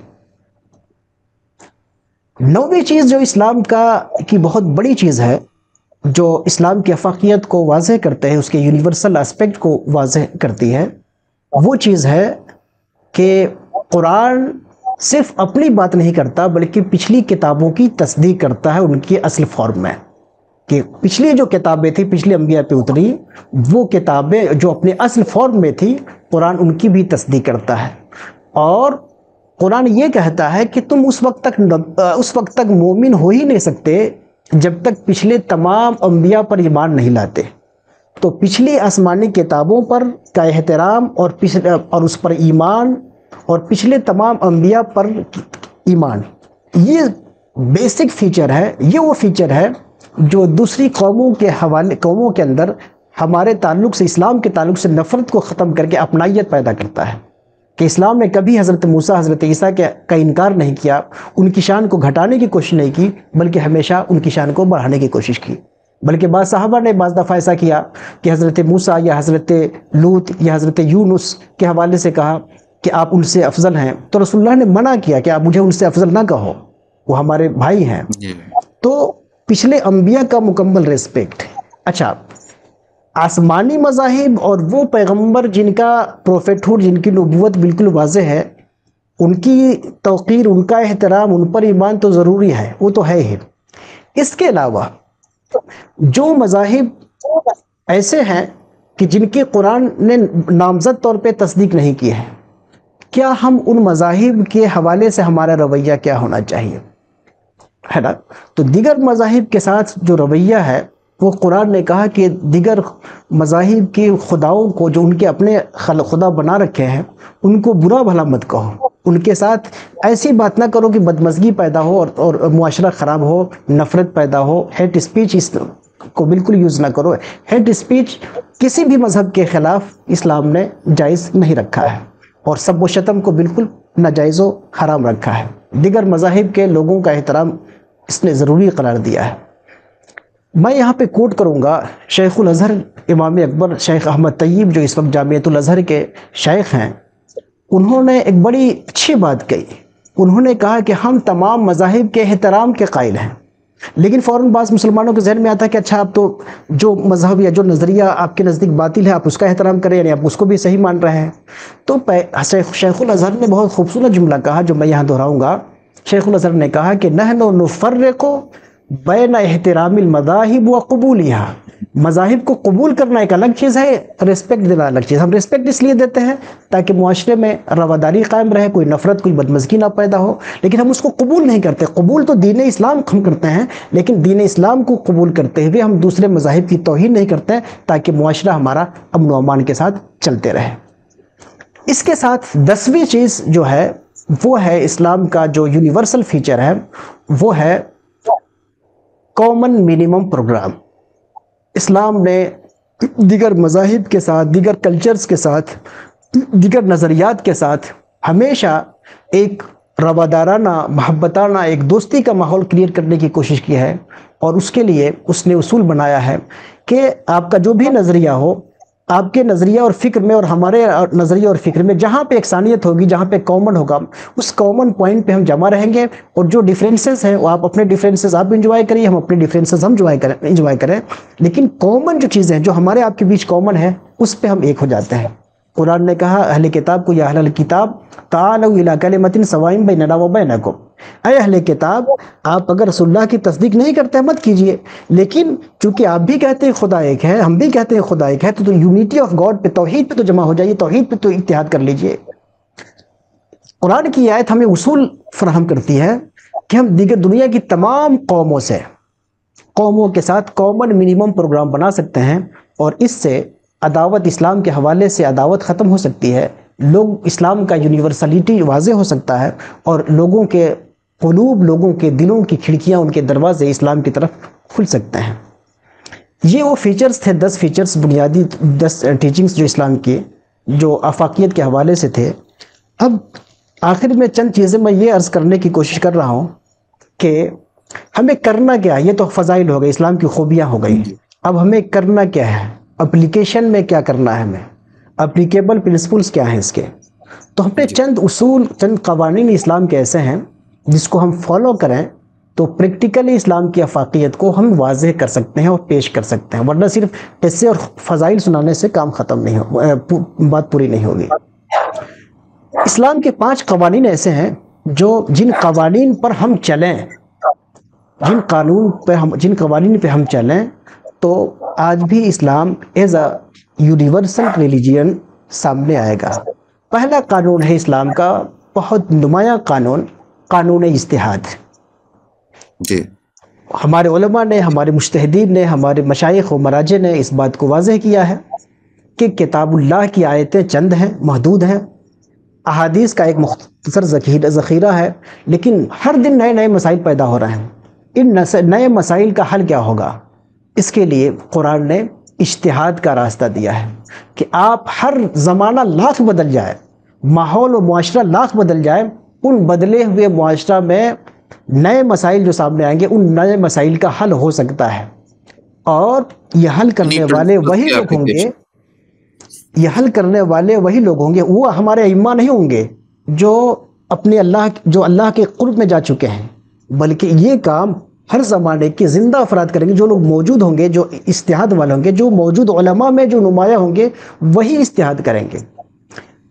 نویں چیز جو اسلام کی بہت بڑی چیز ہے، جو اسلام کی افاقیت کو واضح کرتے ہیں، اس کے یونیورسل اسپیکٹ کو واضح کرتی ہے، وہ چیز ہے کہ قرآن صرف اپنی بات نہیں کرتا بلکہ پچھلی کتابوں کی تصدیق کرتا ہے ان کی اصل فارم میں. کہ پچھلی جو کتابیں تھیں، پچھلے انبیاء پہ اتری، وہ کتابیں جو اپنے اصل فارم میں تھی، قرآن ان کی بھی تصدیق کرتا ہے. اور قرآن یہ کہتا ہے کہ تم اس وقت تک مومن ہو ہی نہیں سکتے جب تک پچھلے تمام انبیاء پر ایمان نہیں لاتے. تو پچھلی آسمانی کتابوں پر کا احترام اور اس پر ایمان اور پچھلے تمام انبیاء پر ایمان، یہ بیسک فیچر ہے. یہ وہ فیچر ہے جو دوسری قوموں کے اندر ہمارے تعلق سے، اسلام کے تعلق سے نفرت کو ختم کر کے اپنائیت پیدا کرتا ہے. کہ اسلام نے کبھی حضرت موسیٰ، حضرت عیسیٰ کا انکار نہیں کیا، ان کی شان کو گھٹانے کی کوشش نہیں کی، بلکہ ہمیشہ ان کی شان کو بڑھانے کی کوشش کی. بلکہ بعض صحابہ نے بعض دفعہ ایسا کیا کہ حضرت موسیٰ یا حضرت لوط یا حضرت یونس کے حوالے سے کہا کہ آپ ان سے افضل ہیں، تو رسول اللہ نے منع کیا کہ آپ مجھے ان سے افضل نہ کہو، وہ ہمارے بھائی ہیں. تو پچھلے انبیاء کا مکمل ریسپیکٹ. اچھا، آسمانی مذاہب اور وہ پیغمبر جن کا پروفیٹہوڈ، جن کی نبوت بالکل واضح ہے، ان کی توقیر، ان کا احترام، ان پر ایمان تو ضروری ہے، وہ تو ہے ہی. اس کے علاوہ جو مذاہب ایسے ہیں کہ جن کی قرآن نے نامزد طور پہ تصدیق نہیں کی ہے، کیا ہم ان مذاہب کے حوالے سے ہمارا رویہ کیا ہونا چاہیے، ہے نا؟ تو دیگر مذاہب کے ساتھ جو رویہ ہے، وہ قرآن نے کہا کہ دیگر مذاہب کے خداؤں کو، جو ان کے اپنے خدا بنا رکھے ہیں، ان کو برا بھلا مت کہو، ان کے ساتھ ایسی بات نہ کرو کہ بدمزگی پیدا ہو اور معاشرہ خراب ہو، نفرت پیدا ہو. ہیٹ اسپیچ اس کو بالکل یوز نہ کرو. ہیٹ اسپیچ کسی بھی مذہب کے خلاف اسلام نے جائز نہیں رکھا ہے، اور سب و شتم کو بالکل ناجائز و حرام رکھا ہے. دیگر مذاہب کے لوگوں کا احترام اس نے ضروری قرار دیا ہے. میں یہاں پہ کوٹ کروں گا شیخ الازہر امام اکبر شیخ احمد طیب، جو اس وقت جامعۃ الازہر کے شیخ ہیں. انہوں نے ایک بڑی اچھی بات کہی. انہوں نے کہا کہ ہم تمام مذاہب کے احترام کے قائل ہیں، لیکن فوراً بعض مسلمانوں کے ذہن میں آتا ہے کہ اچھا، آپ تو جو مذہب یا جو نظریہ آپ کے نزدیک باطل ہے، آپ اس کا احترام کریں، یعنی آپ اس کو بھی صحیح مان رہے ہیں. تو شیخ الازہر نے بہت خوبصورت جملہ کہا جو میں یہاں دہراؤں گا. شیخ الازہر نے کہا کہ نحن نفرق بین احترام المذاہب و قبولہا. مذاہب کو قبول کرنا ایک الگ چیز ہے، ریسپیکٹ دینا الگ چیز. ہم ریسپیکٹ اس لیے دیتے ہیں تاکہ معاشرے میں رواداری قائم رہے، کوئی نفرت، کوئی بدمزگی نہ پیدا ہو، لیکن ہم اس کو قبول نہیں کرتے. قبول تو دین اسلام ہم کرتے ہیں، لیکن دین اسلام کو قبول کرتے ہوئے ہم دوسرے مذاہب کی توہین نہیں کرتے تاکہ معاشرہ ہمارا امن و امان کے ساتھ چلتے رہے. اس کے ساتھ 10ویں چیز جو ہے وہ ہے اسلام کا جو یونیورسل فیچر ہے، وہ ہے کامن منیمم پروگرام. اسلام نے دیگر مذاہب کے ساتھ، دیگر کلچرز کے ساتھ، دیگر نظریات کے ساتھ ہمیشہ ایک روادارانہ، محبتانہ، ایک دوستی کا ماحول کریٹ کرنے کی کوشش کی ہے. اور اس کے لیے اس نے اصول بنایا ہے کہ آپ کا جو بھی نظریہ ہو، آپ کے نظریہ اور فکر میں اور ہمارے نظریہ اور فکر میں جہاں پہ یکسانیت ہوگی، جہاں پہ کامن ہوگا، اس کامن پوائنٹ پہ ہم جمع رہیں گے. اور جو ڈیفرنسز ہیں، وہ آپ اپنے ڈیفرنسز آپ انجوائے کریے، ہم اپنے ڈیفرنسز ہم انجوائے کریں. لیکن کامن جو چیزیں ہیں، جو ہمارے آپ کے بیچ کامن ہے، اس پہ ہم ایک ہو جاتے ہیں. قرآن نے کہا اہل کتاب کو، یا اہل الکتاب تعالوا الی کلمۃ سواء بیننا وبینکم. اے اہل کتاب، آپ اگر رسول اللہ کی تصدیق نہیں کرتے مت کیجئے، لیکن چونکہ آپ بھی کہتے ہیں خدا ایک ہے، ہم بھی کہتے ہیں خدا ایک ہے، تو یونیٹی آف گاڈ پہ، توحید پہ تو جمع ہو جائیے، توحید پہ تو اتحاد کر لیجئے. قرآن کی آیت ہمیں اصول فراہم کرتی ہے کہ ہم دیگر دنیا کی تمام قوموں سے قوموں کے ساتھ کامن منیمم پروگرام بنا سکتے ہیں، اور اس سے عداوت، اسلام کے حوالے سے عداوت ختم ہو سکتی ہے، لوگ اسلام کا یونیورسلٹی واضح ہو سکتا ہے، اور لوگوں کے قلوب، لوگوں کے دلوں کی کھڑکیاں، ان کے دروازے اسلام کی طرف کھل سکتے ہیں۔ یہ وہ فیچرز تھے، 10 فیچرز، بنیادی 10 ٹیچنگز جو اسلام کی، جو آفاقیت کے حوالے سے تھے۔ اب آخر میں چند چیزیں میں یہ عرض کرنے کی کوشش کر رہا ہوں کہ ہمیں کرنا کیا ہے۔ یہ تو فضائل ہو گئے، اسلام کی خوبیاں ہو گئی، اب ہمیں کرنا کیا ہے، اپلیکیشن میں کیا کرنا ہے، ہمیں اپلیکیبل پرنسپلز کیا ہیں اس کے۔ تو ہم نے چند اصول، چند قوانین اسلام کے ایسے ہیں جس کو ہم فالو کریں تو پریکٹیکلی اسلام کی افاقیت کو ہم واضح کر سکتے ہیں اور پیش کر سکتے ہیں، ورنہ صرف قصے اور فضائل سنانے سے کام ختم نہیں ہو، بات پوری نہیں ہوگی۔ اسلام کے 5 قوانین ایسے ہیں جن قوانین پر ہم چلیں، جن قوانین پہ ہم چلیں تو آج بھی اسلام ایز اے یونیورسل ریلیجین سامنے آئے گا۔ پہلا قانون ہے اسلام کا، بہت نمایاں قانون، قانون اجتہاد۔ جی، ہمارے علماء نے، ہمارے مجتہدین نے، ہمارے مشائخ و مراجع نے اس بات کو واضح کیا ہے کہ کتاب اللہ کی آیتیں چند ہیں، محدود ہیں، احادیث کا ایک مختصر ذخیرہ ہے، لیکن ہر دن نئے نئے مسائل پیدا ہو رہے ہیں۔ ان نئے مسائل کا حل کیا ہوگا؟ اس کے لیے قرآن نے اجتہاد کا راستہ دیا ہے کہ آپ ہر زمانہ لاکھ بدل جائے، ماحول و معاشرہ لاکھ بدل جائے، ان بدلے ہوئے معاشرہ میں نئے مسائل جو سامنے آئیں گے، ان نئے مسائل کا حل ہو سکتا ہے، اور یہ حل کرنے والے وہی لوگ ہوں گے، وہ ہمارے ائمہ نہیں ہوں گے جو اللہ کے قرب میں جا چکے ہیں، بلکہ یہ کام ہر زمانے کے زندہ افراد کریں گے، جو لوگ موجود ہوں گے، جو اجتہاد والے ہوں گے، جو موجود علماء میں جو نمایاں ہوں گے، وہی اجتہاد کریں گے۔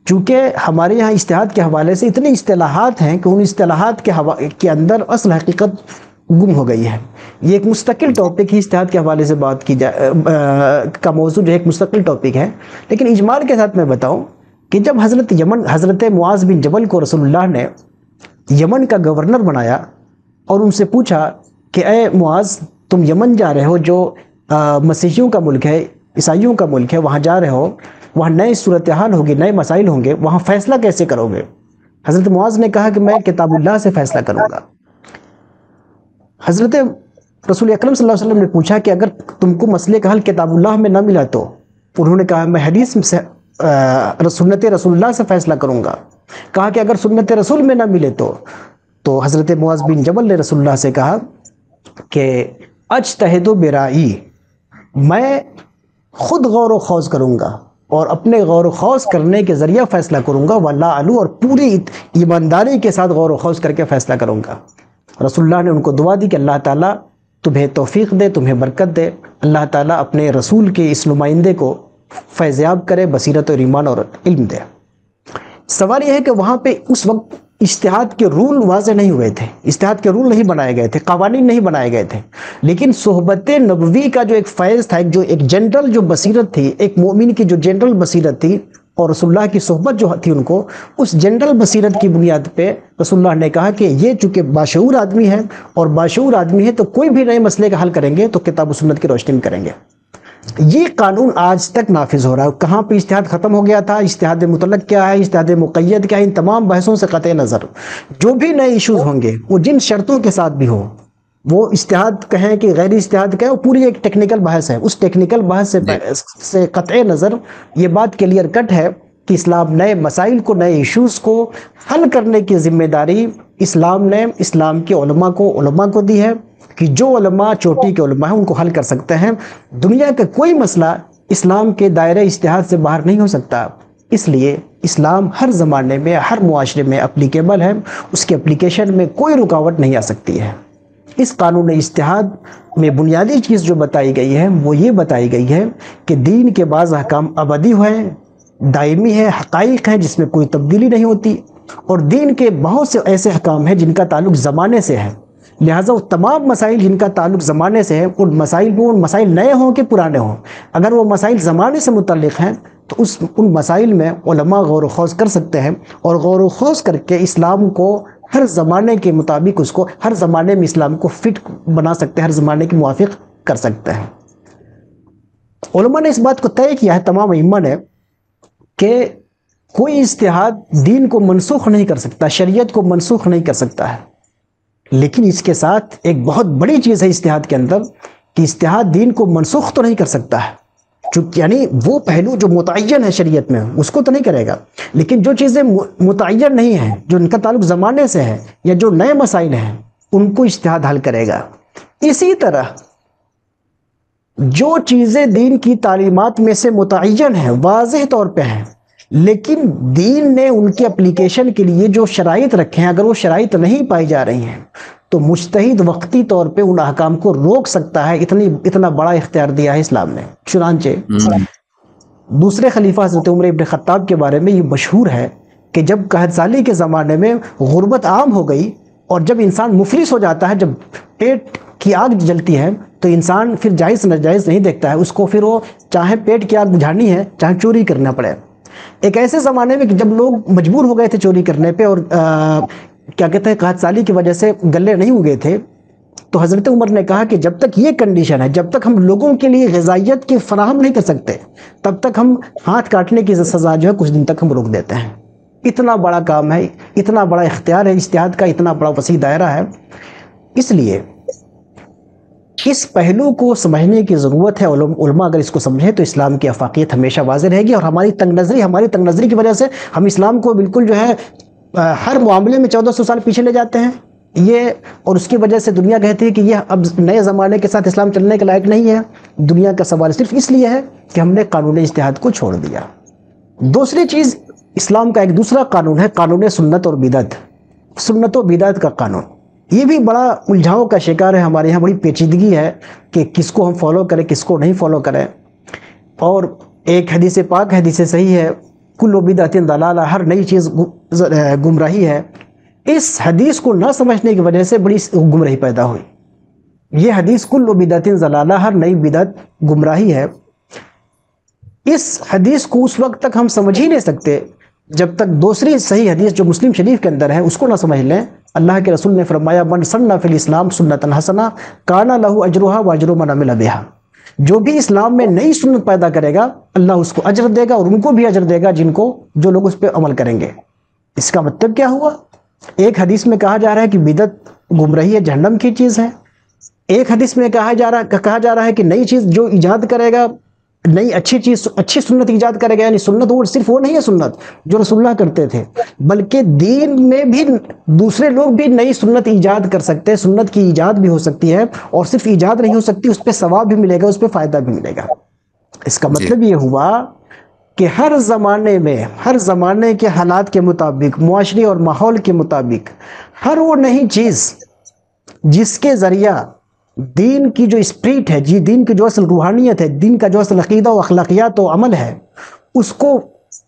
چونکہ ہمارے یہاں اجتہاد کے حوالے سے اتنی اصطلاحات ہیں کہ ان اصطلاحات کے اندر اصل حقیقت گم ہو گئی ہے۔ یہ ایک مستقل ٹاپک ہے، اجتہاد کے حوالے سے بات کی جائے کا موضوع جو ایک مستقل ٹاپک ہے، لیکن اجمال کے ساتھ میں بتاؤں کہ جب حضرت معاذ بن جبل کو رسول اللہ نے یمن کا گورنر بنایا اور ان سے پوچھا کہ اے معاذ، تم یمن جا رہے ہو جو مسیحیوں کا ملک ہے، عیسائیوں کا ملک ہے، وہاں جا رہے ہو، وہاں نئے صورتحال ہوگی، نئے مسائل ہوں گے، وہاں فیصلہ کیسے کرو گے؟ حضرت معاذ نے کہا کہ میں کتاب اللہ سے فیصلہ کروں گا۔ حضرت رسول اکرم صلی اللہ علیہ وسلم نے پوچھا کہ اگر تم کو مسئلے کا حل کتاب اللہ میں نہ ملا تو؟ انہوں نے کہا میں حدیث سے، سنت رسول اللہ سے فیصلہ کروں گا۔ کہا کہ اگر سنت رسول میں نہ ملے تو حضرت معاذ بن جبل نے رسول اللہ سے کہا کہ اجتہد برائی، میں خود غور و خوض کروں گا اور اپنے غور و خوض کرنے کے ذریعہ فیصلہ کروں گا، واللہ علو، اور پوری ایمانداری کے ساتھ غور و خوض کر کے فیصلہ کروں گا۔ رسول اللہ نے ان کو دعا دی کہ اللہ تعالیٰ تمہیں توفیق دے، تمہیں برکت دے، اللہ تعالیٰ اپنے رسول کے اس نمائندے کو فیضیاب کرے، بصیرت اور ایمان اور علم دے۔ سوال یہ ہے کہ وہاں پہ اس وقت اجتہاد کے رول واضح نہیں ہوئے تھے، اجتہاد کے رول نہیں بنائے گئے تھے، قوانین نہیں بنائے گئے تھے، لیکن صحبت نبوی کا جو ایک فیض تھا، جو ایک جنرل جو بصیرت تھی، ایک مومن کی جو جنرل بصیرت تھی، اور رسول اللہ کی صحبت جو تھی ان کو، اس جنرل بصیرت کی بنیاد پہ رسول اللہ نے کہا کہ یہ چونکہ باشعور آدمی ہے، اور باشعور آدمی ہے تو کوئی بھی نئے مسئلے کا حل کریں گے تو کتاب و سنت کی روشنی میں کریں گے۔ یہ قانون آج تک نافذ ہو رہا ہے۔ کہاں پہ اجتہاد ختم ہو گیا تھا، اجتہاد مطلق کیا ہے، اجتہاد مقید کیا ہے، ان تمام بحثوں سے قطع نظر جو بھی نئے ایشوز ہوں گے، وہ جن شرطوں کے ساتھ بھی ہو، وہ اجتہاد کہیں کہ غیر اجتہاد کہیں، وہ پوری ایک ٹیکنیکل بحث ہے۔ اس ٹیکنیکل بحث سے قطع نظر یہ بات کلیئر کٹ ہے کہ اسلام نئے مسائل کو، نئے ایشوز کو حل کرنے کی ذمہ داری اسلام نے اسلام کے علماء کو دی ہے، کہ جو علماء چوٹی کے علماء ہیں ان کو حل کر سکتے ہیں۔ دنیا کا کوئی مسئلہ اسلام کے دائرہ اجتہاد سے باہر نہیں ہو سکتا، اس لیے اسلام ہر زمانے میں، ہر معاشرے میں اپلیکیبل ہے، اس کے اپلیکیشن میں کوئی رکاوٹ نہیں آ سکتی ہے۔ اس قانون اجتہاد میں بنیادی چیز جو بتائی گئی ہے وہ یہ بتائی گئی ہے کہ دین کے بعض احکام ابدی ہیں، دائمی ہے، حقائق ہیں جس میں کوئی تبدیلی نہیں ہوتی، اور دین کے بہت سے ایسے احکام ہیں جن کا تعلق زمانے سے ہے، لہٰذا وہ تمام مسائل جن کا تعلق زمانے سے ہے، ان مسائل نئے ہوں کہ پرانے ہوں، اگر وہ مسائل زمانے سے متعلق ہیں تو ان مسائل میں علماء غور و خوض کر سکتے ہیں، اور غور و خوض کر کے اسلام کو ہر زمانے کے مطابق اس کو، ہر زمانے میں اسلام کو فٹ بنا سکتے ہیں، ہر زمانے کے موافق کر سکتے ہیں۔ علماء نے اس بات کو طے کیا ہے، تمام ائمہ نے، کہ کوئی اجتہاد دین کو منسوخ نہیں کر سکتا، شریعت کو منسوخ نہیں کر سکتا ہے، لیکن اس کے ساتھ ایک بہت بڑی چیز ہے اجتہاد کے اندر، کہ اجتہاد دین کو منسوخ تو نہیں کر سکتا ہے، یعنی وہ پہلو جو متعین ہے شریعت میں اس کو تو نہیں کرے گا، لیکن جو چیزیں متعین نہیں ہیں، جو ان کا تعلق زمانے سے ہے یا جو نئے مسائل ہیں، ان کو اجتہاد حل کرے گا۔ اسی طرح جو چیزیں دین کی تعلیمات میں سے متعین ہیں، واضح طور پہ ہیں، لیکن دین نے ان کے اپلیکیشن کے لیے جو شرائط رکھے ہیں، اگر وہ شرائط نہیں پائی جا رہی ہیں تو مجتہد وقتی طور پہ ان احکام کو روک سکتا ہے، اتنا بڑا اختیار دیا ہے اسلام نے۔ چنانچہ دوسرے خلیفہ حضرت عمر ابن خطاب کے بارے میں یہ مشہور ہے کہ جب قحط سالی کے زمانے میں غربت عام ہو گئی، اور جب انسان مفلس ہو جاتا ہے، جب پیٹ کی آگ جلتی ہے تو انسان پھر جائز ناجائز نہیں دیکھتا ہے، اس کو پھر وہ چاہے پیٹ کی آگ بجھانی ہے چاہے چوری کرنا پڑے۔ ایک ایسے زمانے میں کہ جب لوگ مجبور ہو گئے تھے چوری کرنے پہ، اور کیا کہتے ہیں قحط سالی کی وجہ سے غلے نہیں اگے تھے، تو حضرت عمر نے کہا کہ جب تک یہ کنڈیشن ہے، جب تک ہم لوگوں کے لیے غذائیت کی فراہم نہیں کر سکتے، تب تک ہم ہاتھ کاٹنے کی سزا جو ہے کچھ دن تک ہم روک دیتے ہیں۔ اتنا بڑا کام ہے، اتنا بڑا اختیار ہے اجتہاد کا، اتنا بڑا وسیع دائرہ ہے۔ اس لیے اس پہلو کو سمجھنے کی ضرورت ہے۔ علماء اگر اس کو سمجھیں تو اسلام کی افاقیت ہمیشہ واضح رہے گی، اور ہماری تنگ نظری کی وجہ سے ہم اسلام کو بالکل جو ہے ہر معاملے میں 1400 سال پیچھے لے جاتے ہیں یہ، اور اس کی وجہ سے دنیا کہتی ہے کہ یہ اب نئے زمانے کے ساتھ اسلام چلنے کے لائق نہیں ہے۔ دنیا کا سوال صرف اس لیے ہے کہ ہم نے قانون اجتہاد کو چھوڑ دیا۔ دوسری چیز، اسلام کا ایک دوسرا قانون ہے قانون سنت اور بدعت، سنت و بدعت کا قانون۔ یہ بھی بڑا الجھاؤں کا شکار ہے، ہمارے یہاں بڑی پیچیدگی ہے کہ کس کو ہم فالو کریں کس کو نہیں فالو کریں۔ اور ایک حدیث پاک حدیث صحیح ہے، کل بدعۃ ضلالہ، ہر نئی چیز گمراہی ہے۔ اس حدیث کو نہ سمجھنے کی وجہ سے بڑی گمراہی پیدا ہوئی۔ یہ حدیث کل بدعۃ ضلالہ، ہر نئی بدعت گمراہی ہے، اس حدیث کو اس وقت تک ہم سمجھ ہی نہیں سکتے جب تک دوسری صحیح حدیث جو مسلم شریف کے اندر ہے اس کو نہ سمجھ لیں۔ اللہ کے رسول نے فرمایا من سن فی الاسلام سنتا حسنہ کان لہ اجرھا واجر من عمل بہا، جو بھی اسلام میں نئی سنت پیدا کرے گا اللہ اس کو اجر دے گا، اور ان کو بھی اجر دے گا جو لوگ اس پہ عمل کریں گے۔ اس کا مطلب کیا ہوا؟ ایک حدیث میں کہا جا رہا ہے کہ بدعت گمراہی ہے، جہنم کی چیز ہے، ایک حدیث میں کہا جا رہا ہے کہ نئی چیز جو ایجاد کرے گا، نئی اچھی چیز، اچھی سنت ایجاد کرے گا، یعنی سنت وہ صرف وہ نہیں ہے سنت جو رسول اللہ کرتے تھے، بلکہ دین میں بھی دوسرے لوگ بھی نئی سنت ایجاد کر سکتے ہیں، سنت کی ایجاد بھی ہو سکتی ہے، اور صرف ایجاد نہیں ہو سکتی، اس پہ ثواب بھی ملے گا، اس پہ فائدہ بھی ملے گا۔ اس کا مطلب یہ ہوا کہ ہر زمانے میں، ہر زمانے کے حالات کے مطابق، معاشرے اور ماحول کے مطابق، ہر وہ نئی چیز جس کے ذریعہ دین کی جو اسپرٹ ہے، دین کی جو اصل روحانیت ہے، دین کا جو اصل عقیدہ و اخلاقیات و عمل ہے، اس کو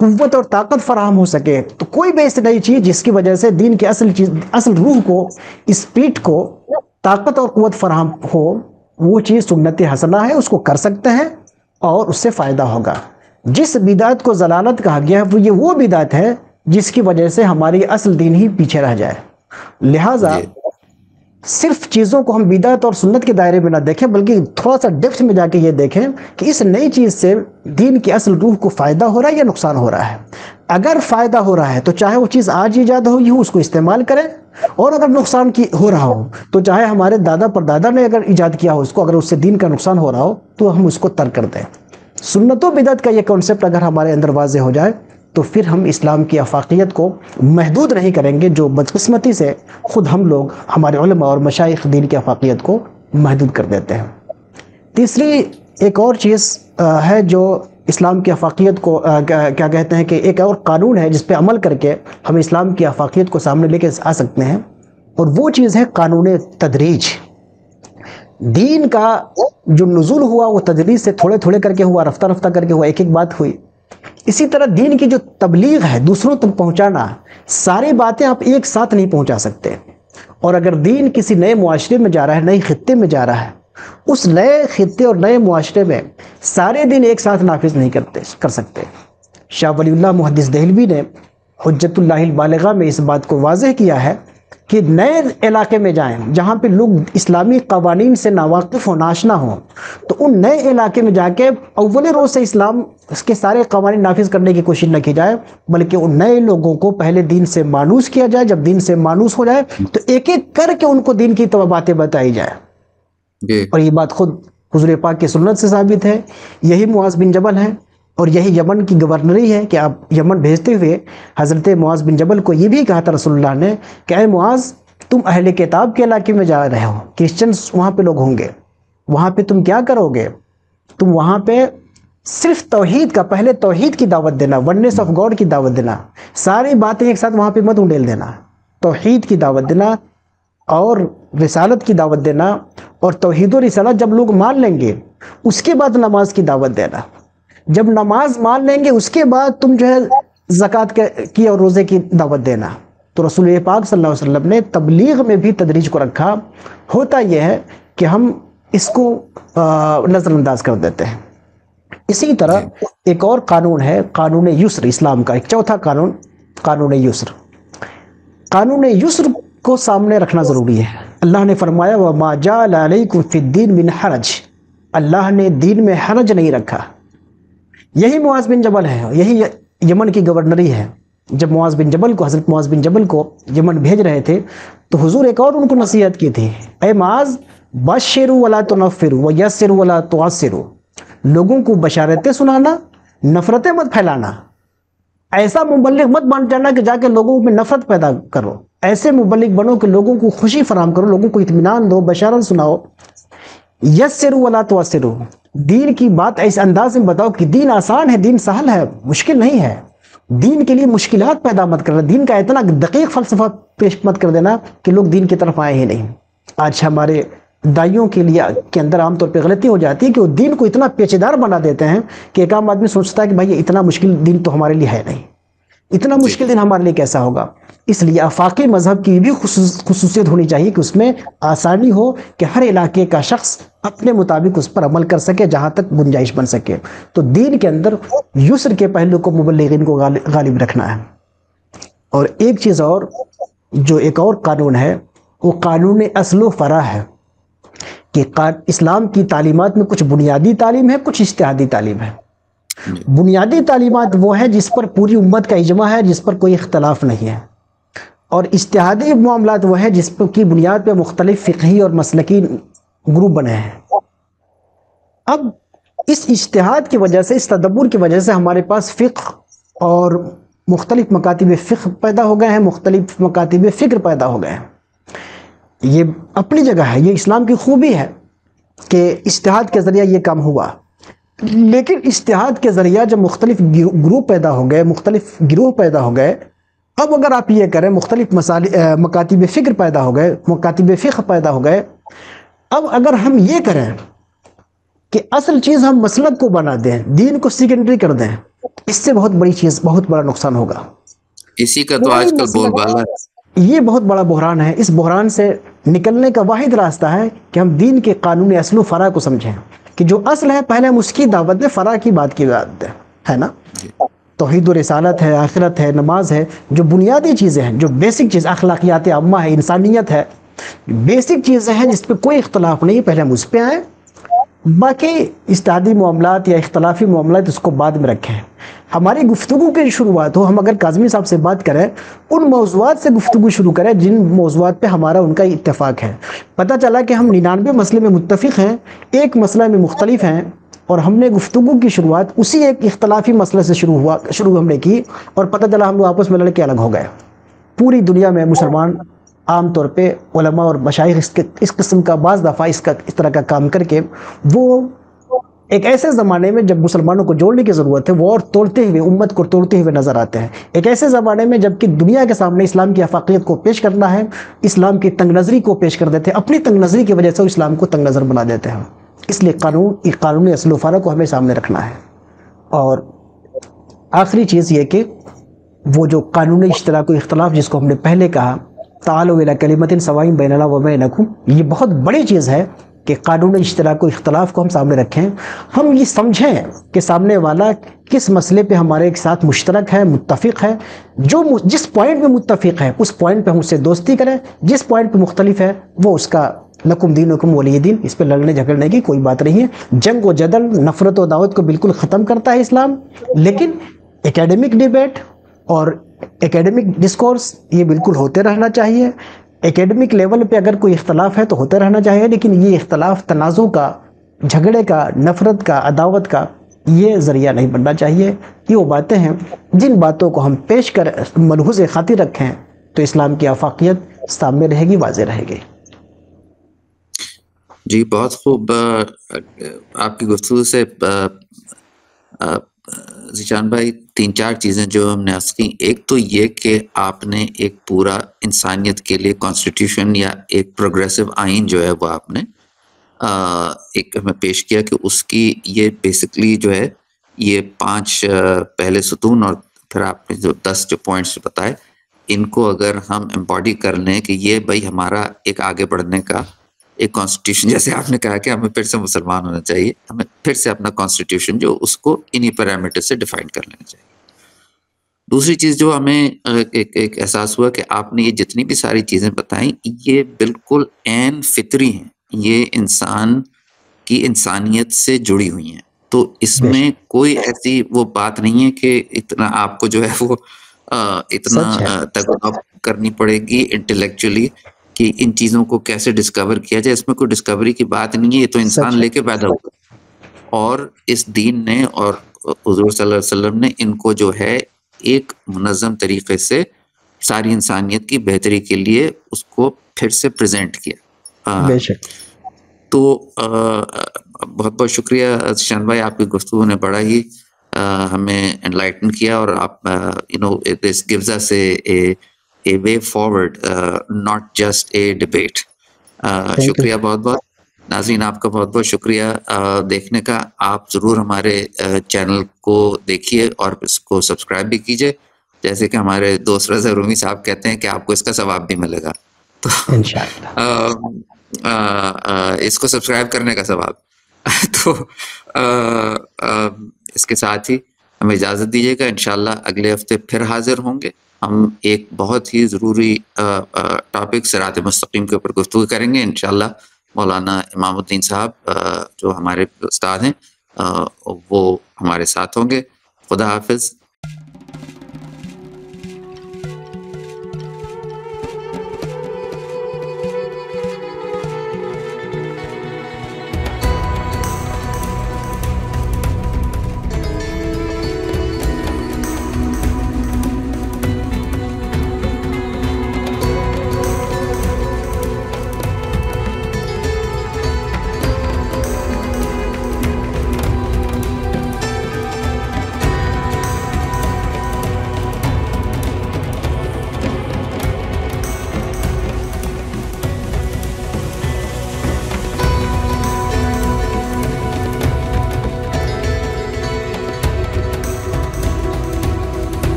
قوت اور طاقت فراہم ہو سکے، تو کوئی بھی ایسی نئی چیز جس کی وجہ سے دین کی اصل روح کو، اسپرٹ کو طاقت اور قوت فراہم ہو، وہ چیز سنت حسنہ ہے، اس کو کر سکتے ہیں اور اس سے فائدہ ہوگا۔ جس بدعت کو ضلالت کہا گیا ہے وہ بدعت ہے جس کی وجہ سے ہماری اصل دین ہی پیچھے رہ جائے۔ لہٰذا صرف چیزوں کو ہم بدعت اور سنت کے دائرے میں نہ دیکھیں، بلکہ تھوڑا سا ڈیپتھ میں جا کے یہ دیکھیں کہ اس نئی چیز سے دین کی اصل روح کو فائدہ ہو رہا ہے یا نقصان ہو رہا ہے۔ اگر فائدہ ہو رہا ہے تو چاہے وہ چیز آج ایجاد ہوئی ہو اس کو استعمال کریں، اور اگر نقصان ہو رہا ہو تو چاہے ہمارے دادا پر دادا نے اگر ایجاد کیا ہو اس کو، اگر اس سے دین کا نقصان ہو رہا ہو تو ہم اس کو ترک کر دیں۔ سنت و بدعت کا یہ کانسیپٹ اگر ہمارے اندر واضح ہو جائے تو پھر ہم اسلام کی افاقیت کو محدود نہیں کریں گے، جو بدقسمتی سے خود ہم لوگ، ہمارے علماء اور مشائخ دین کی افاقیت کو محدود کر دیتے ہیں۔ تیسری ایک اور چیز ہے جو اسلام کی افاقیت کو کیا کہتے ہیں کہ ایک اور قانون ہے جس پہ عمل کر کے ہم اسلام کی افاقیت کو سامنے لے کے آ سکتے ہیں، اور وہ چیز ہے قانون تدریج۔ دین کا جو نزول ہوا وہ تدریج سے تھوڑے تھوڑے کر کے ہوا، رفتہ رفتہ کر کے ہوا، ایک ایک بات ہوئی۔ اسی طرح دین کی جو تبلیغ ہے، دوسروں تک پہنچانا، ساری باتیں آپ ایک ساتھ نہیں پہنچا سکتے، اور اگر دین کسی نئے معاشرے میں جا رہا ہے، نئے خطے میں جا رہا ہے، اس نئے خطے اور نئے معاشرے میں سارے دین ایک ساتھ نافذ نہیں کر سکتے۔ شاہ ولی اللہ محدث دہلوی نے حجت اللہ البالغہ میں اس بات کو واضح کیا ہے کہ نئے علاقے میں جائیں جہاں پہ لوگ اسلامی قوانین سے ناواقف ہو، ناشنا ہوں، تو ان نئے علاقے میں جا کے اول روز سے اسلام اس کے سارے قوانین نافذ کرنے کی کوشش نہ کی جائے، بلکہ ان نئے لوگوں کو پہلے دین سے مانوس کیا جائے۔ جب دین سے مانوس ہو جائے تو ایک ایک کر کے ان کو دین کی باتیں بتائی جائے۔ اور یہ بات خود حضور پاک کی سنت سے ثابت ہے۔ یہی معاذ بن جبل ہے اور یہی یمن کی گورنری ہے کہ آپ یمن بھیجتے ہوئے حضرت معاذ بن جبل کو یہ بھی کہا تھا رسول اللہ نے کہ اے معاذ، تم اہل کتاب کے علاقے میں جا رہے ہو، کرسچنز وہاں پہ لوگ ہوں گے، وہاں پہ تم کیا کرو گے؟ تم وہاں پہ صرف توحید کا، پہلے توحید کی دعوت دینا، ونس آف گاڈ کی دعوت دینا، ساری باتیں ایک ساتھ وہاں پہ مت انڈیل دینا، توحید کی دعوت دینا اور رسالت کی دعوت دینا، اور توحید و رسالت جب لوگ مان لیں گے اس کے بعد نماز کی دعوت دینا، جب نماز مان لیں گے اس کے بعد تم جو ہے زکوٰۃ کی اور روزے کی دعوت دینا۔ تو رسول پاک صلی اللہ علیہ وسلم نے تبلیغ میں بھی تدریج کو رکھا۔ ہوتا یہ ہے کہ ہم اس کو نظر انداز کر دیتے ہیں۔ اسی طرح ایک اور قانون ہے، قانون یسر، اسلام کا ایک چوتھا قانون، قانون یسر۔ قانون یسر کو سامنے رکھنا ضروری ہے۔ اللہ نے فرمایا وَمَا جَعَلَ عَلَيْكُمْ فِي الدِّينِ مِنْ حَرَجٍ، اللہ نے دین میں حرج نہیں رکھا۔ یہی معاذ بن جبل ہے، یہی یمن کی گورنری ہے۔ جب معاذ بن جبل کو، حضرت معاذ بن جبل کو یمن بھیج رہے تھے تو حضور ایک اور ان کو نصیحت کی تھی، اے معاذ بشروا ولا تنفروا ویسروا ولا تعسروا، لوگوں کو بشارتیں سنانا، نفرتیں مت پھیلانا۔ ایسا مبلغ مت بن جانا کہ جا کے لوگوں میں نفرت پیدا کرو، ایسے مبلغ بنو کہ لوگوں کو خوشی فراہم کرو، لوگوں کو اطمینان دو، بشارت سناؤ۔ یسروا ولا تعسروا، دین کی بات ایسے انداز میں بتاؤ کہ دین آسان ہے، دین سہل ہے، مشکل نہیں ہے۔ دین کے لیے مشکلات پیدا مت کرنا، دین کا اتنا دقیق فلسفہ پیش مت کر دینا کہ لوگ دین کی طرف آئے ہی نہیں۔ آج ہمارے دائیوں کے لیے کے اندر عام طور پہ غلطی ہو جاتی ہے کہ وہ دین کو اتنا پیچیدار بنا دیتے ہیں کہ ایک عام آدمی سوچتا ہے کہ بھائی اتنا مشکل دین تو ہمارے لیے ہے نہیں، اتنا مشکل دن ہمارے لیے کیسا ہوگا۔ اس لیے آفاقی مذہب کی بھی خصوصیت ہونی چاہیے کہ اس میں آسانی ہو کہ ہر علاقے کا شخص اپنے مطابق اس پر عمل کر سکے جہاں تک گنجائش بن سکے۔ تو دین کے اندر یسر کے پہلو کو مبلغین کو غالب رکھنا ہے۔ اور ایک چیز اور، جو ایک اور قانون ہے، وہ قانون اصل و فرع ہے کہ اسلام کی تعلیمات میں کچھ بنیادی تعلیم ہے، کچھ اجتہادی تعلیم ہے۔ بنیادی تعلیمات وہ ہے جس پر پوری امت کا اجماع ہے، جس پر کوئی اختلاف نہیں ہے، اور اجتہادی معاملات وہ ہے جس کی بنیاد پہ مختلف فقہی اور مسلکی گروپ بنے ہیں۔ اب اس اجتہاد کی وجہ سے، اس تدبر کی وجہ سے ہمارے پاس فقہ اور مختلف مکاتب فقہ پیدا ہو گئے ہیں، مختلف مکاتب فکر پیدا ہو گئے ہیں۔ یہ اپنی جگہ ہے، یہ اسلام کی خوبی ہے کہ اجتہاد کے ذریعہ یہ کام ہوا۔ لیکن اجتہاد کے ذریعہ جب مختلف گروپ پیدا ہو گئے، مختلف گروہ پیدا ہو گئے، اب اگر آپ یہ کریں مختلف مکاتب فکر پیدا ہو گئے، مکاتب فقہ پیدا ہو گئے، اب اگر ہم یہ کریں کہ اصل چیز ہم مسلک کو بنا دیں، دین کو سیکنڈری کر دیں، اس سے بہت بڑی چیز، بہت بڑا نقصان ہوگا۔ اسی کا تو آج کل بول بالا ہے۔ یہ بہت بڑا بحران ہے۔ اس بحران سے نکلنے کا واحد راستہ ہے کہ ہم دین کے قانون اصل و فرع کو سمجھیں کہ جو اصل ہے پہلے ہم اس کی دعوت دیں، فرع کی بات کی دعوت دیں، ہے نا؟ توحید و رسالت ہے، آخرت ہے، نماز ہے، جو بنیادی چیزیں ہیں، جو بیسک چیز، اخلاقیات عامہ ہے، انسانیت ہے، بیسک چیزیں ہیں جس پہ کوئی اختلاف نہیں، پہلے ہم اس پہ آئیں۔ باقی اجتہادی معاملات یا اختلافی معاملات اس کو بعد میں رکھیں۔ ہماری گفتگو کی شروعات ہو، ہم اگر کاظمی صاحب سے بات کریں، ان موضوعات سے گفتگو شروع کریں جن موضوعات پہ ہمارا ان کا اتفاق ہے۔ پتہ چلا کہ ہم 99 مسئلے میں متفق ہیں، ایک مسئلہ میں مختلف ہیں، اور ہم نے گفتگو کی شروعات اسی ایک اختلافی مسئلے سے شروع ہم نے کی، اور پتہ چلا ہم لوگ آپس میں لڑ کے الگ ہو گئے۔ پوری دنیا میں مسلمان عام طور پہ علماء اور مشائخ اس قسم کا بعض دفعہ اس طرح کا کام کر کے، وہ ایک ایسے زمانے میں جب مسلمانوں کو جوڑنے کی ضرورت ہے، وہ اور توڑتے ہوئے، امت کو توڑتے ہوئے نظر آتے ہیں۔ ایک ایسے زمانے میں جب کہ دنیا کے سامنے اسلام کی افاقیت کو پیش کرنا ہے، اسلام کی تنگ نظری کو پیش کر دیتے ہیں، اپنی تنگ نظری کی وجہ سے اسلام کو تنگ نظر بنا دیتے ہیں۔ اس لیے قانون اصل و فرع کو ہمیں سامنے رکھنا ہے۔ اور آخری چیز یہ کہ وہ جو قانون اشتراک و اختلاف جس کو ہم نے پہلے کہا، تعالوا الی کلمۃ سواء بیننا و بینکم، یہ بہت بڑی چیز ہے کہ قانون اشتراک و اختلاف کو ہم سامنے رکھیں، ہم یہ سمجھیں کہ سامنے والا کس مسئلے پہ ہمارے ایک ساتھ مشترک ہے، متفق ہے، جس پوائنٹ پہ متفق ہے اس پوائنٹ پہ ہم اس سے دوستی کریں، جس پوائنٹ پہ مختلف ہے وہ اس کا لکم دینکم ولی دین، اس پہ لڑنے جھگڑنے کی کوئی بات نہیں ہے۔ جنگ و جدل، نفرت و دعوت کو بالکل ختم کرتا ہے اسلام، لیکن اکیڈمک ڈیبیٹ اور اکیڈمک ڈسکورس یہ بالکل ہوتے رہنا چاہیے۔ اکیڈمک لیول پہ اگر کوئی اختلاف ہے تو ہوتے رہنا چاہیے، لیکن یہ اختلاف تنازع کا، جھگڑے کا، نفرت کا، عداوت کا یہ ذریعہ نہیں بننا چاہیے۔ یہ وہ باتیں ہیں جن باتوں کو ہم پیش کر ملحوظ خاطر رکھیں تو اسلام کی آفاقیت سامنے رہے گی، واضح رہے گی۔ جی بہت خوب، آپ کی گفتگو سے ذیشان بھائی 3-4 چیزیں جو ہم نے عرض کی، ایک تو یہ کہ آپ نے ایک پورا انسانیت کے لیے کانسٹیٹیوشن یا ایک پروگریسو آئین جو ہے وہ آپ نے ایک ہمیں پیش کیا کہ اس کی یہ بیسکلی جو ہے یہ 5 پہلے ستون اور پھر آپ نے جو 10 جو پوائنٹس بتائے، ان کو اگر ہم امباڈی کر لیں کہ یہ بھائی ہمارا ایک آگے بڑھنے کا ایک کانسٹیٹیوشن، جیسے آپ نے کہا کہ ہمیں پھر سے مسلمان ہونا چاہیے، ہمیں پھر سے اپنا کانسٹیٹیوشن جو اس کو انہی پیرامیٹر سے ڈیفائن کر لینا چاہیے۔ دوسری چیز جو ہمیں ایک احساس ہوا کہ آپ نے یہ جتنی بھی ساری چیزیں بتائیں یہ بالکل عین فطری ہیں، یہ انسان کی انسانیت سے جڑی ہوئی ہیں، تو اس میں کوئی ایسی وہ بات نہیں ہے کہ اتنا آپ کو جو ہے وہ اتنا تجربہ کرنی پڑے گی انٹلیکچولی کہ ان چیزوں کو کیسے ڈسکور کیا جائے، اس میں کوئی ڈسکوری کی بات نہیں ہے، یہ تو انسان لے کے پیدا ہوا، اور اس دین نے اور حضور صلی اللہ علیہ وسلم نے ان کو جو ہے ایک منظم طریقے سے ساری انسانیت کی بہتری کے لیے اس کو پھر سے پریزنٹ کیا۔ بے شک۔ تو بہت بہت شکریہ ذیشان بھائی، آپ کی گفتگو نے بڑا ہی ہمیں انلائٹن کیا، اور آپ this gives us a way forward, not just a debate. شکریہ بہت بہت۔ ناظرین آپ کا بہت بہت شکریہ دیکھنے کا، آپ ضرور ہمارے چینل کو دیکھیے اور اس کو سبسکرائب بھی کیجئے، جیسے کہ ہمارے دوست رضا رومی صاحب کہتے ہیں کہ آپ کو اس کا ثواب بھی ملے گا، تو اس کو سبسکرائب کرنے کا ثواب۔ تو اس کے ساتھ ہی ہمیں اجازت دیجیے گا، انشاءاللہ اگلے ہفتے پھر حاضر ہوں گے، ہم ایک بہت ہی ضروری ٹاپک صراط مستقیم کے اوپر گفتگو کریں گے انشاءاللہ۔ مولانا امام الدین صاحب جو ہمارے استاد ہیں وہ ہمارے ساتھ ہوں گے۔ خدا حافظ،